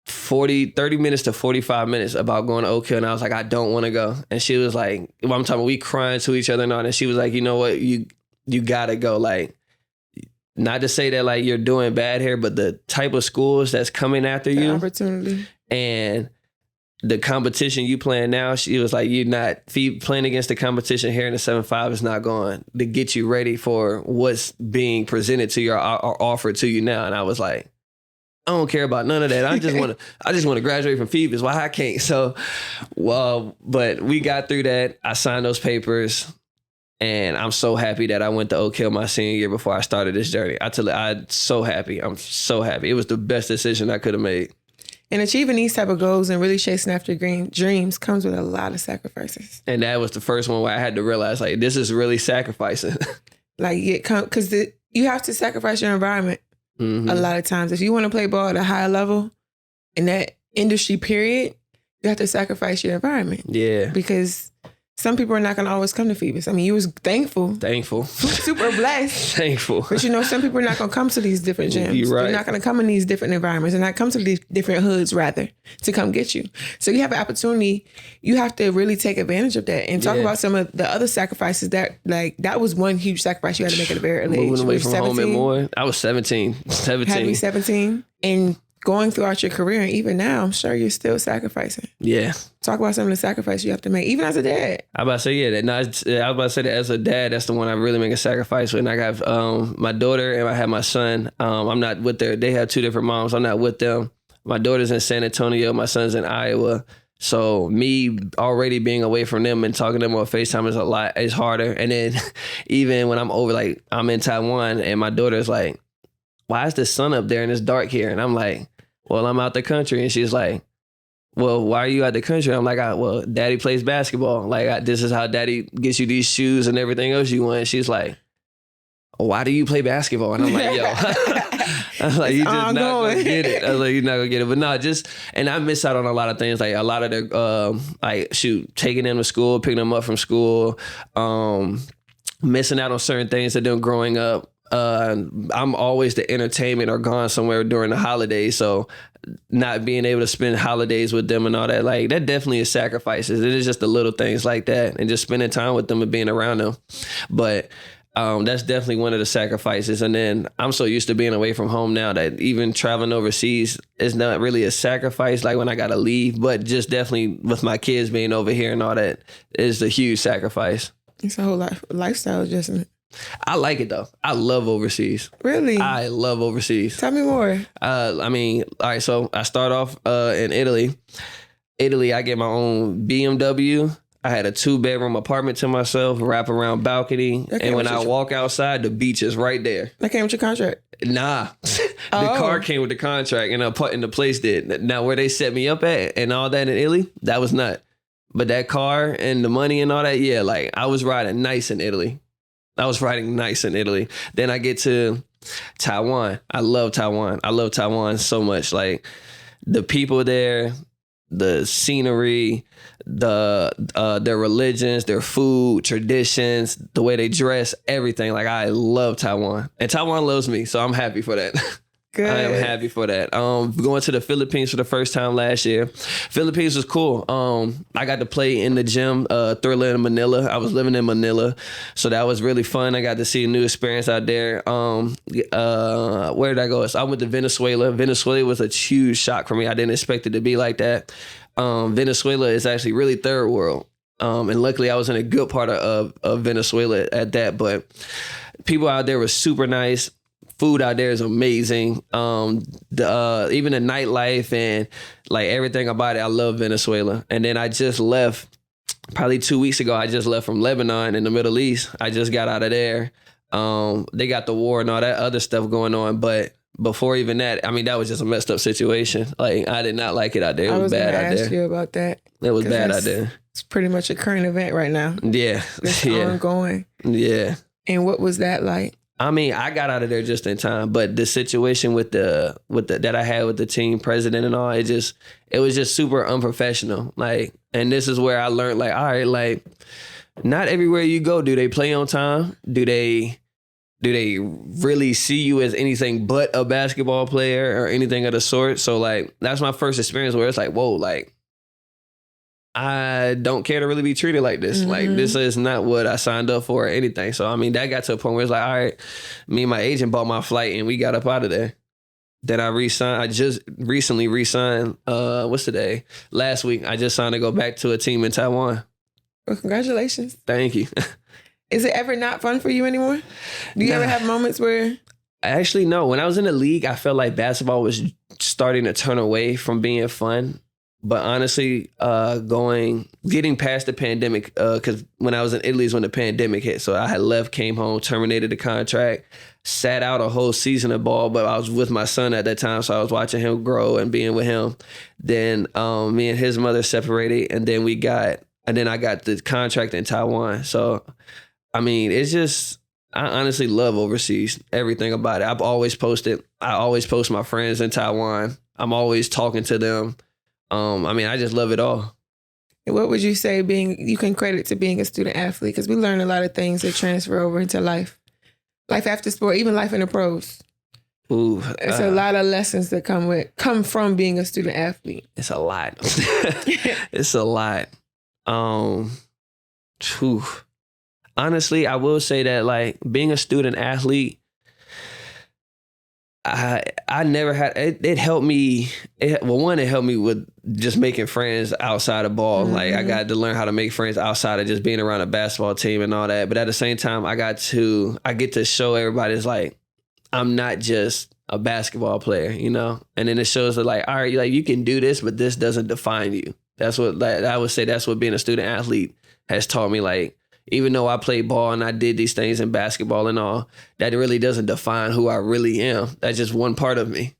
30 minutes to 45 minutes about going to Oak Hill. And I was like, I don't want to go. And she was like, well, I'm talking about we crying to each other and all. And she was like, you know what? You got to go. Like, not to say that like you're doing bad here, but the type of schools that's coming after you. Opportunity. And the competition you playing now, she was like, you're not playing against the competition here in the 7-5 is not going to get you ready for what's being presented to you or offered to you now. And I was like, I don't care about none of that. I just want to graduate from Phoebus. Why I can't? So, well, but we got through that. I signed those papers and I'm so happy that I went to Oak Hill my senior year before I started this journey. I'm so happy. I'm so happy. It was the best decision I could have made. And achieving these type of goals and really chasing after dreams comes with a lot of sacrifices. And that was the first one where I had to realize, like, this is really sacrificing. Like, because you have to sacrifice your environment a lot of times. If you want to play ball at a high level in that industry period, you have to sacrifice your environment. Yeah. Because some people are not going to always come to Phoebus. I mean, you was thankful. Super blessed. Thankful. But you know, some people are not going to come to these different gyms. You're right. They're not going to come in these different environments. They're not come to these different hoods, rather, to come get you. So you have an opportunity. You have to really take advantage of that and talk about some of the other sacrifices that was one huge sacrifice you had to make at a very early age. Moving away from home and more. I was 17. Had me 17. And going throughout your career, and even now, I'm sure you're still sacrificing. Yeah. Talk about some of the sacrifices you have to make, even as a dad. I was about to say, yeah. I was about to say that as a dad, that's the one I really make a sacrifice with. And I got my daughter and I have my son. I'm not with they have two different moms. I'm not with them. My daughter's in San Antonio. My son's in Iowa. So me already being away from them and talking to them on FaceTime is harder. And then even when I'm over, like I'm in Taiwan and my daughter's like, why is the sun up there and it's dark here? And I'm like, well, I'm out the country. And she's like, well, why are you out the country? I'm like, well, daddy plays basketball. Like, this is how daddy gets you these shoes and everything else you want. And she's like, why do you play basketball? And I'm like, yo, I was like, you just not gonna get it. I was like, you're not gonna get it. But no, and I miss out on a lot of things. Like a lot of the, taking them to school, picking them up from school, missing out on certain things that them growing up. I'm always the entertainment or gone somewhere during the holidays. So not being able to spend holidays with them and all that, like that definitely is sacrifices. It is just the little things like that and just spending time with them and being around them. But that's definitely one of the sacrifices. And then I'm so used to being away from home now that even traveling overseas is not really a sacrifice, like when I got to leave, but just definitely with my kids being over here and all that is a huge sacrifice. It's a whole lifestyle adjustment. I like it though. I love overseas. Really? I love overseas. Tell me more. I mean, all right, so I start off in Italy. I get my own BMW. I had a 2-bedroom apartment to myself, wraparound balcony. And when I walk outside, the beach is right there. That came with your contract? Nah. The car came with the contract and the place did. Now, where they set me up at and all that in Italy, that was not. But that car and the money and all that, yeah, like I was riding nice in Italy. Then I get to Taiwan. I love Taiwan. I love Taiwan so much. Like the people there, the scenery, their religions, their food, traditions, the way they dress, everything. Like I love Taiwan. And Taiwan loves me, so I'm happy for that. Good. I am happy for that. Going to the Philippines for the first time last year. Philippines was cool. I got to play in the gym, Thriller in Manila. I was living in Manila, so that was really fun. I got to see a new experience out there. Where did I go? So I went to Venezuela. Venezuela was a huge shock for me. I didn't expect it to be like that. Venezuela is actually really third world. And luckily I was in a good part of Venezuela at that. But people out there were super nice. Food out there is amazing. Even the nightlife and like everything about it, I love Venezuela. And then I just left probably 2 weeks ago. I just left from Lebanon in the Middle East. I just got out of there. They got the war and all that other stuff going on. But before even that, I mean, that was just a messed up situation. Like I did not like it out there. It was bad out there. I was going to ask you about that. It was bad out there. It's pretty much a current event right now. Yeah. It's ongoing. Yeah. And what was that like? I mean, I got out of there just in time, but the situation with the that I had with the team president and all, it was just super unprofessional. Like, and this is where I learned, like, all right, like, not everywhere you go do they play on time. Do they really see you as anything but a basketball player or anything of the sort? So like, that's my first experience where it's like, whoa, like, I don't care to really be treated like this. Mm-hmm. Like, this is not what I signed up for or anything. So, I mean, that got to a point where it's like, all right, me and my agent bought my flight and we got up out of there. Then I re-signed. I just recently re-signed, what's today? Last week, I just signed to go back to a team in Taiwan. Well, congratulations. Thank you. Is it ever not fun for you anymore? Do you ever have moments where... Actually, no. When I was in the league, I felt like basketball was starting to turn away from being fun. But honestly, getting past the pandemic, because when I was in Italy is when the pandemic hit. So I had left, came home, terminated the contract, sat out a whole season of ball, but I was with my son at that time. So I was watching him grow and being with him. Then me and his mother separated, and then I got the contract in Taiwan. So, I mean, it's just, I honestly love overseas, everything about it. I always post my friends in Taiwan. I'm always talking to them. I mean, I just love it all. What would you say you can credit to being a student athlete? Because we learn a lot of things that transfer over into life after sport, even life in the pros. Ooh, it's a lot of lessons that come from being a student athlete. It's a lot. It's a lot. Honestly, I will say that like being a student athlete, I I never had it. It helped me. It helped me with just making friends outside of ball. Mm-hmm. Like I got to learn how to make friends outside of just being around a basketball team and all that. But at the same time, I get to show everybody it's like I'm not just a basketball player, you know. And then it shows that like, all right, like you can do this, but this doesn't define you. That's what like, I would say. That's what being a student athlete has taught me. Like, even though I played ball and I did these things in basketball and all, that really doesn't define who I really am. That's just one part of me.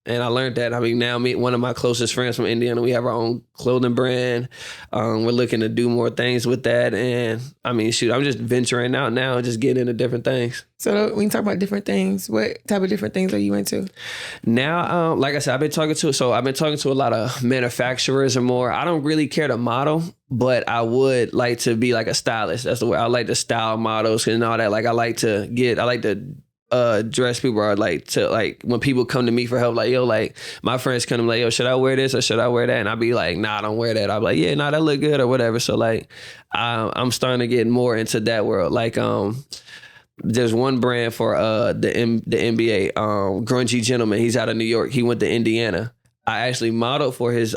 And I learned that. I mean, now one of my closest friends from Indiana, we have our own clothing brand. We're looking to do more things with that. And I mean, shoot, I'm just venturing out now, just getting into different things. So when you talk about different things, what type of different things are you into? Now, like I said, I've been talking to a lot of manufacturers and more. I don't really care to model, but I would like to be like a stylist. That's the way I like to style models and all that. Like I like to dress people, or like when people come to me for help, like, yo, like my friends come to me like, yo, should I wear this or should I wear that? And I'll be like, nah, I don't wear that. I'll be like, yeah, nah, that look good or whatever. So like I'm starting to get more into that world. Like there's one brand for the NBA, Grungy Gentleman. He's out of New York. He went to Indiana. I actually modeled for his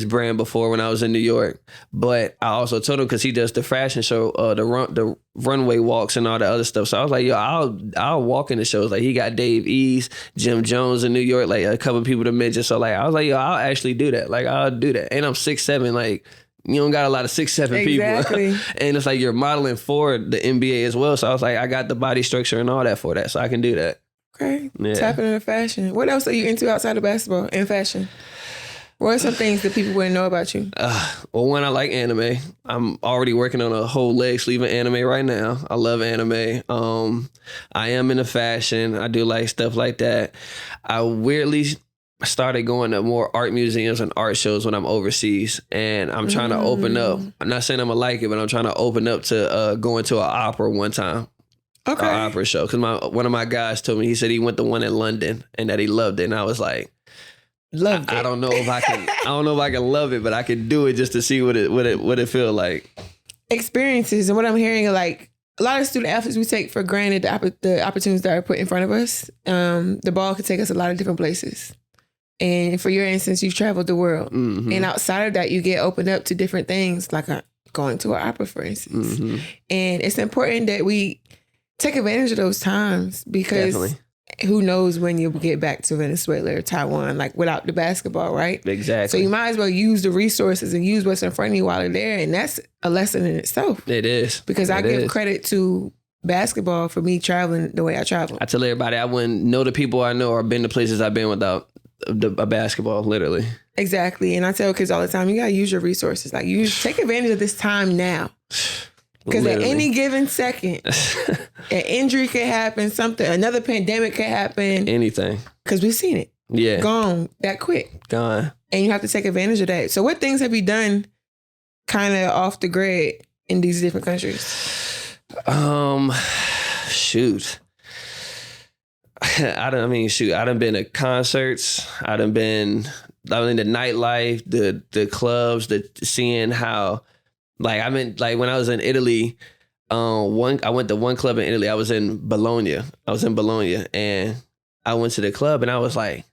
brand before when I was in New York, but I also told him, because he does the fashion show, the runway walks and all that other stuff. So I was like, yo, I'll walk in the shows. Like he got Dave East, Jim Jones in New York, like a couple of people to mention. So like I was like, yo, I'll actually do that. Like I'll do that. And I'm 6'7", like you don't got a lot of 6'7" exactly. people. And it's like you're modeling for the NBA as well. So I was like, I got the body structure and all that for that, so I can do that. Okay. Yeah. Tapping into fashion. What else are you into outside of basketball and fashion? What are some things that people wouldn't know about you? Well, one, I like anime. I'm already working on a whole leg sleeve of anime right now. I love anime. I am into fashion. I do like stuff like that. I weirdly started going to more art museums and art shows when I'm overseas, and I'm trying to open up. I'm not saying I'm gonna like it, but I'm trying to open up to going to an opera one time. Okay. Opera show, because one of my guys told me, he said he went to one in London and that he loved it, and I was like, loved it. I don't know if I can. I don't know if I can love it, but I can do it just to see what it feel like. Experiences, and what I'm hearing are like a lot of student athletes, we take for granted the opportunities that are put in front of us. The ball could take us a lot of different places, and for your instance, you've traveled the world, and outside of that, you get opened up to different things, like going to an opera, for instance. And it's important that we take advantage of those times, because definitely. Who knows when you'll get back to Venezuela or Taiwan, like without the basketball, right? Exactly. So you might as well use the resources and use what's in front of you while you're there. And that's a lesson in itself. It is. Because I give credit to basketball for me traveling the way I travel. I tell everybody I wouldn't know the people I know or been to places I've been without a basketball, literally. Exactly. And I tell kids all the time, you got to use your resources. Like take advantage of this time now. Because at any given second, an injury could happen, another pandemic could happen. Anything. Because we've seen it. Yeah. Gone that quick. Gone. And you have to take advantage of that. So what things have you done kind of off the grid in these different countries? Shoot. I done been to concerts. I done been the nightlife, the clubs, seeing how. Like when I was in Italy, I went to one club in Italy. I was in Bologna, and I went to the club, and I was like,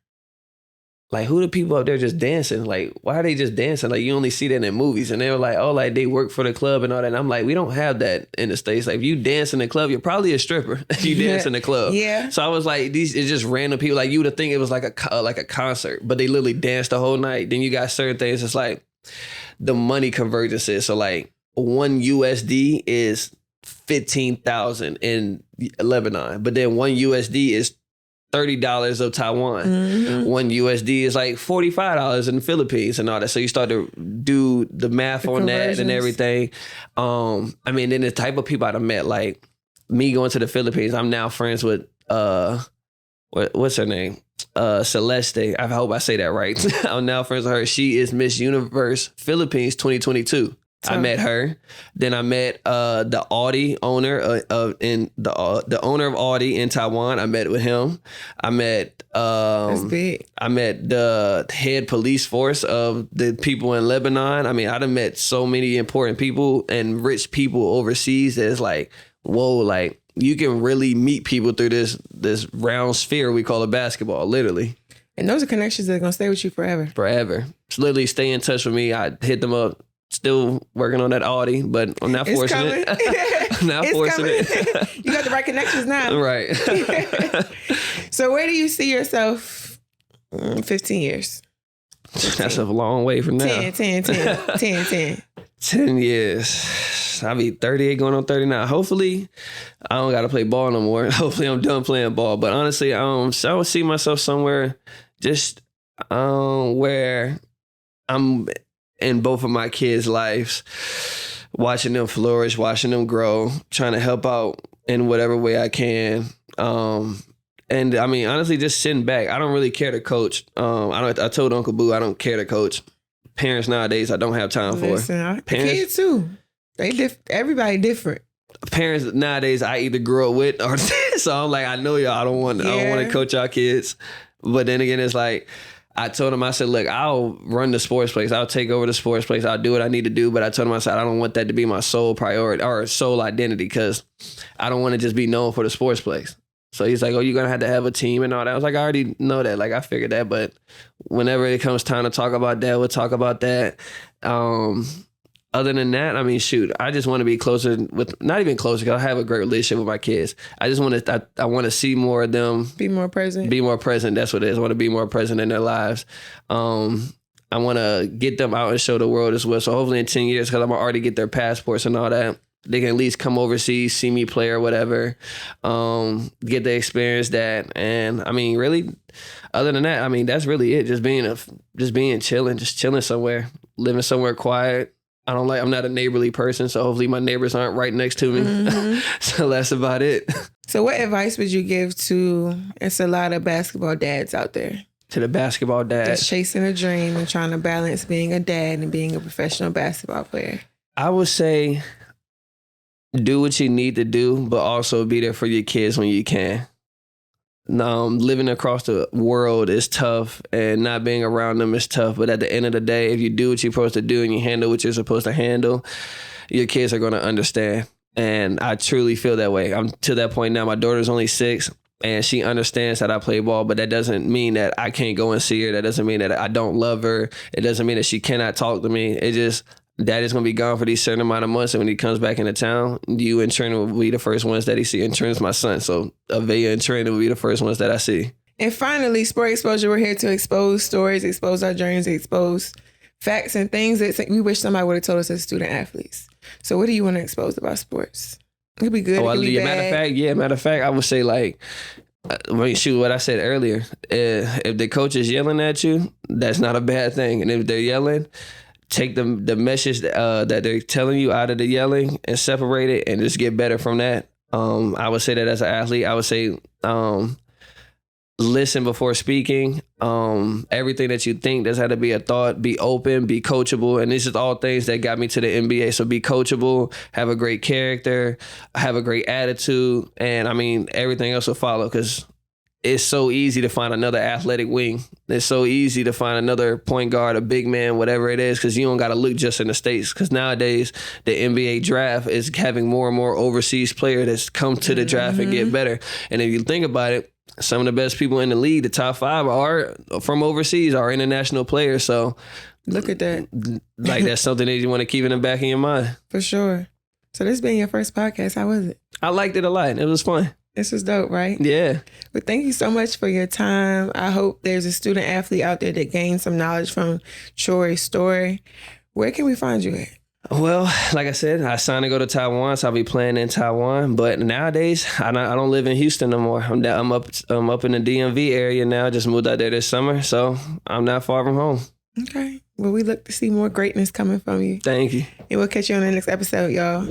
who the people up there just dancing? Like, why are they just dancing? Like, you only see that in movies. And they were like, oh, like they work for the club and all that. And I'm like, we don't have that in the States. Like, if you dance in the club, you're probably a stripper if you dance in the club. Yeah. So I was like, it's just random people. Like, you would think it was like a concert, but they literally danced the whole night. Then you got certain things. It's like the money convergences. So like $1 USD is 15,000 in Lebanon, but then $1 USD is $30 of Taiwan. $1 USD is like $45 in the Philippines and all that. So you start to do the math on that and everything. Then the type of people I've met, like me going to the Philippines, I'm now friends with what's her name? Celeste. I hope I say that right. I'm now friends with her. She is Miss Universe Philippines 2022. I met her. Then I met the Audi owner the owner of Audi in Taiwan. I met with him. I met That's big. I met the head police force of the people in Lebanon. I mean, I done met so many important people and rich people overseas that it's like, whoa, like you can really meet people through this round sphere we call it basketball, literally. And those are connections that are going to stay with you forever. Forever. Just literally stay in touch with me. I hit them up. Still working on that Audi, but I'm not forcing it. I'm not forcing it. You got the right connections now. Right. So where do you see yourself 15 years? 15. That's a long way from now. 10. 10 years. I'll be 38 going on 39. Hopefully, I don't got to play ball no more. Hopefully, I'm done playing ball. But honestly, so I would see myself somewhere just where I'm in both of my kids' lives, watching them flourish, watching them grow, trying to help out in whatever way I can. And I mean, honestly, just sitting back. I don't really care to coach. I told Uncle Boo I don't care to coach. Parents nowadays, I don't have time for. Parents, kids too. Everybody different. Parents nowadays, I either grew up with or so I'm like, I know y'all. I don't want to coach y'all kids. But then again, it's like I told him, I said, look, I'll run the sports place. I'll take over the sports place. I'll do what I need to do. But I told him, I said, I don't want that to be my sole priority or sole identity because I don't want to just be known for the sports place. So he's like, oh, you're going to have a team and all that. I was like, I already know that. Like, I figured that. But whenever it comes time to talk about that, we'll talk about that. Other than that, I mean, shoot, I just want to be closer with, not even closer, because I have a great relationship with my kids. I just want to, I want to see more of them. Be more present. Be more present. That's what it is. I want to be more present in their lives. I want to get them out and show the world as well. So hopefully in 10 years, because I'm already get their passports and all that, they can at least come overseas, see me play or whatever, get to experience that. And I mean, really, other than that, I mean, that's really it. Just being chilling somewhere, living somewhere quiet. I'm not a neighborly person, so hopefully my neighbors aren't right next to me. Mm-hmm. So that's about it. So what advice would you give to, it's a lot of basketball dads out there. To the basketball dad. Just chasing a dream and trying to balance being a dad and being a professional basketball player. I would say do what you need to do, but also be there for your kids when you can. Living across the world is tough and not being around them is tough. But at the end of the day, if you do what you're supposed to do and you handle what you're supposed to handle, your kids are going to understand. And I truly feel that way. I'm to that point now. My daughter's only 6 and she understands that I play ball, but that doesn't mean that I can't go and see her. That doesn't mean that I don't love her. It doesn't mean that she cannot talk to me. It just, Daddy's going to be gone for these certain amount of months. And when he comes back into town, you and Trina will be the first ones that he see. And Trina's my son. So Avea and Trina will be the first ones that I see. And finally, Sport Exposure, we're here to expose stories, expose our journeys, expose facts and things that we wish somebody would have told us as student athletes. So what do you want to expose about sports? It could be good, it could be bad. Matter of fact, I would say like, shoot, what I said earlier, if the coach is yelling at you, that's not a bad thing. And if they're yelling, take the message that they're telling you out of the yelling and separate it and just get better from that. I would say that as an athlete, I would say listen before speaking. Everything that you think, there's had to be a thought, be open, be coachable. And this is all things that got me to the NBA. So be coachable, have a great character, have a great attitude. And I mean, everything else will follow because it's so easy to find another athletic wing. It's so easy to find another point guard, a big man, whatever it is, because you don't got to look just in the States. Because nowadays, the NBA draft is having more and more overseas players that's come to the draft and get better. And if you think about it, some of the best people in the league, the top 5 are from overseas, are international players. So look at that. Like that's something that you want to keep in the back of your mind. For sure. So this being your first podcast, how was it? I liked it a lot. It was fun. This was dope, right? Yeah. But thank you so much for your time. I hope there's a student athlete out there that gained some knowledge from Troy's story. Where can we find you at? Well, like I said, I signed to go to Taiwan, so I'll be playing in Taiwan. But nowadays, I don't live in Houston no more. I'm up in the DMV area now. Just moved out there this summer, so I'm not far from home. Okay. Well, we look to see more greatness coming from you. Thank you. And we'll catch you on the next episode, y'all.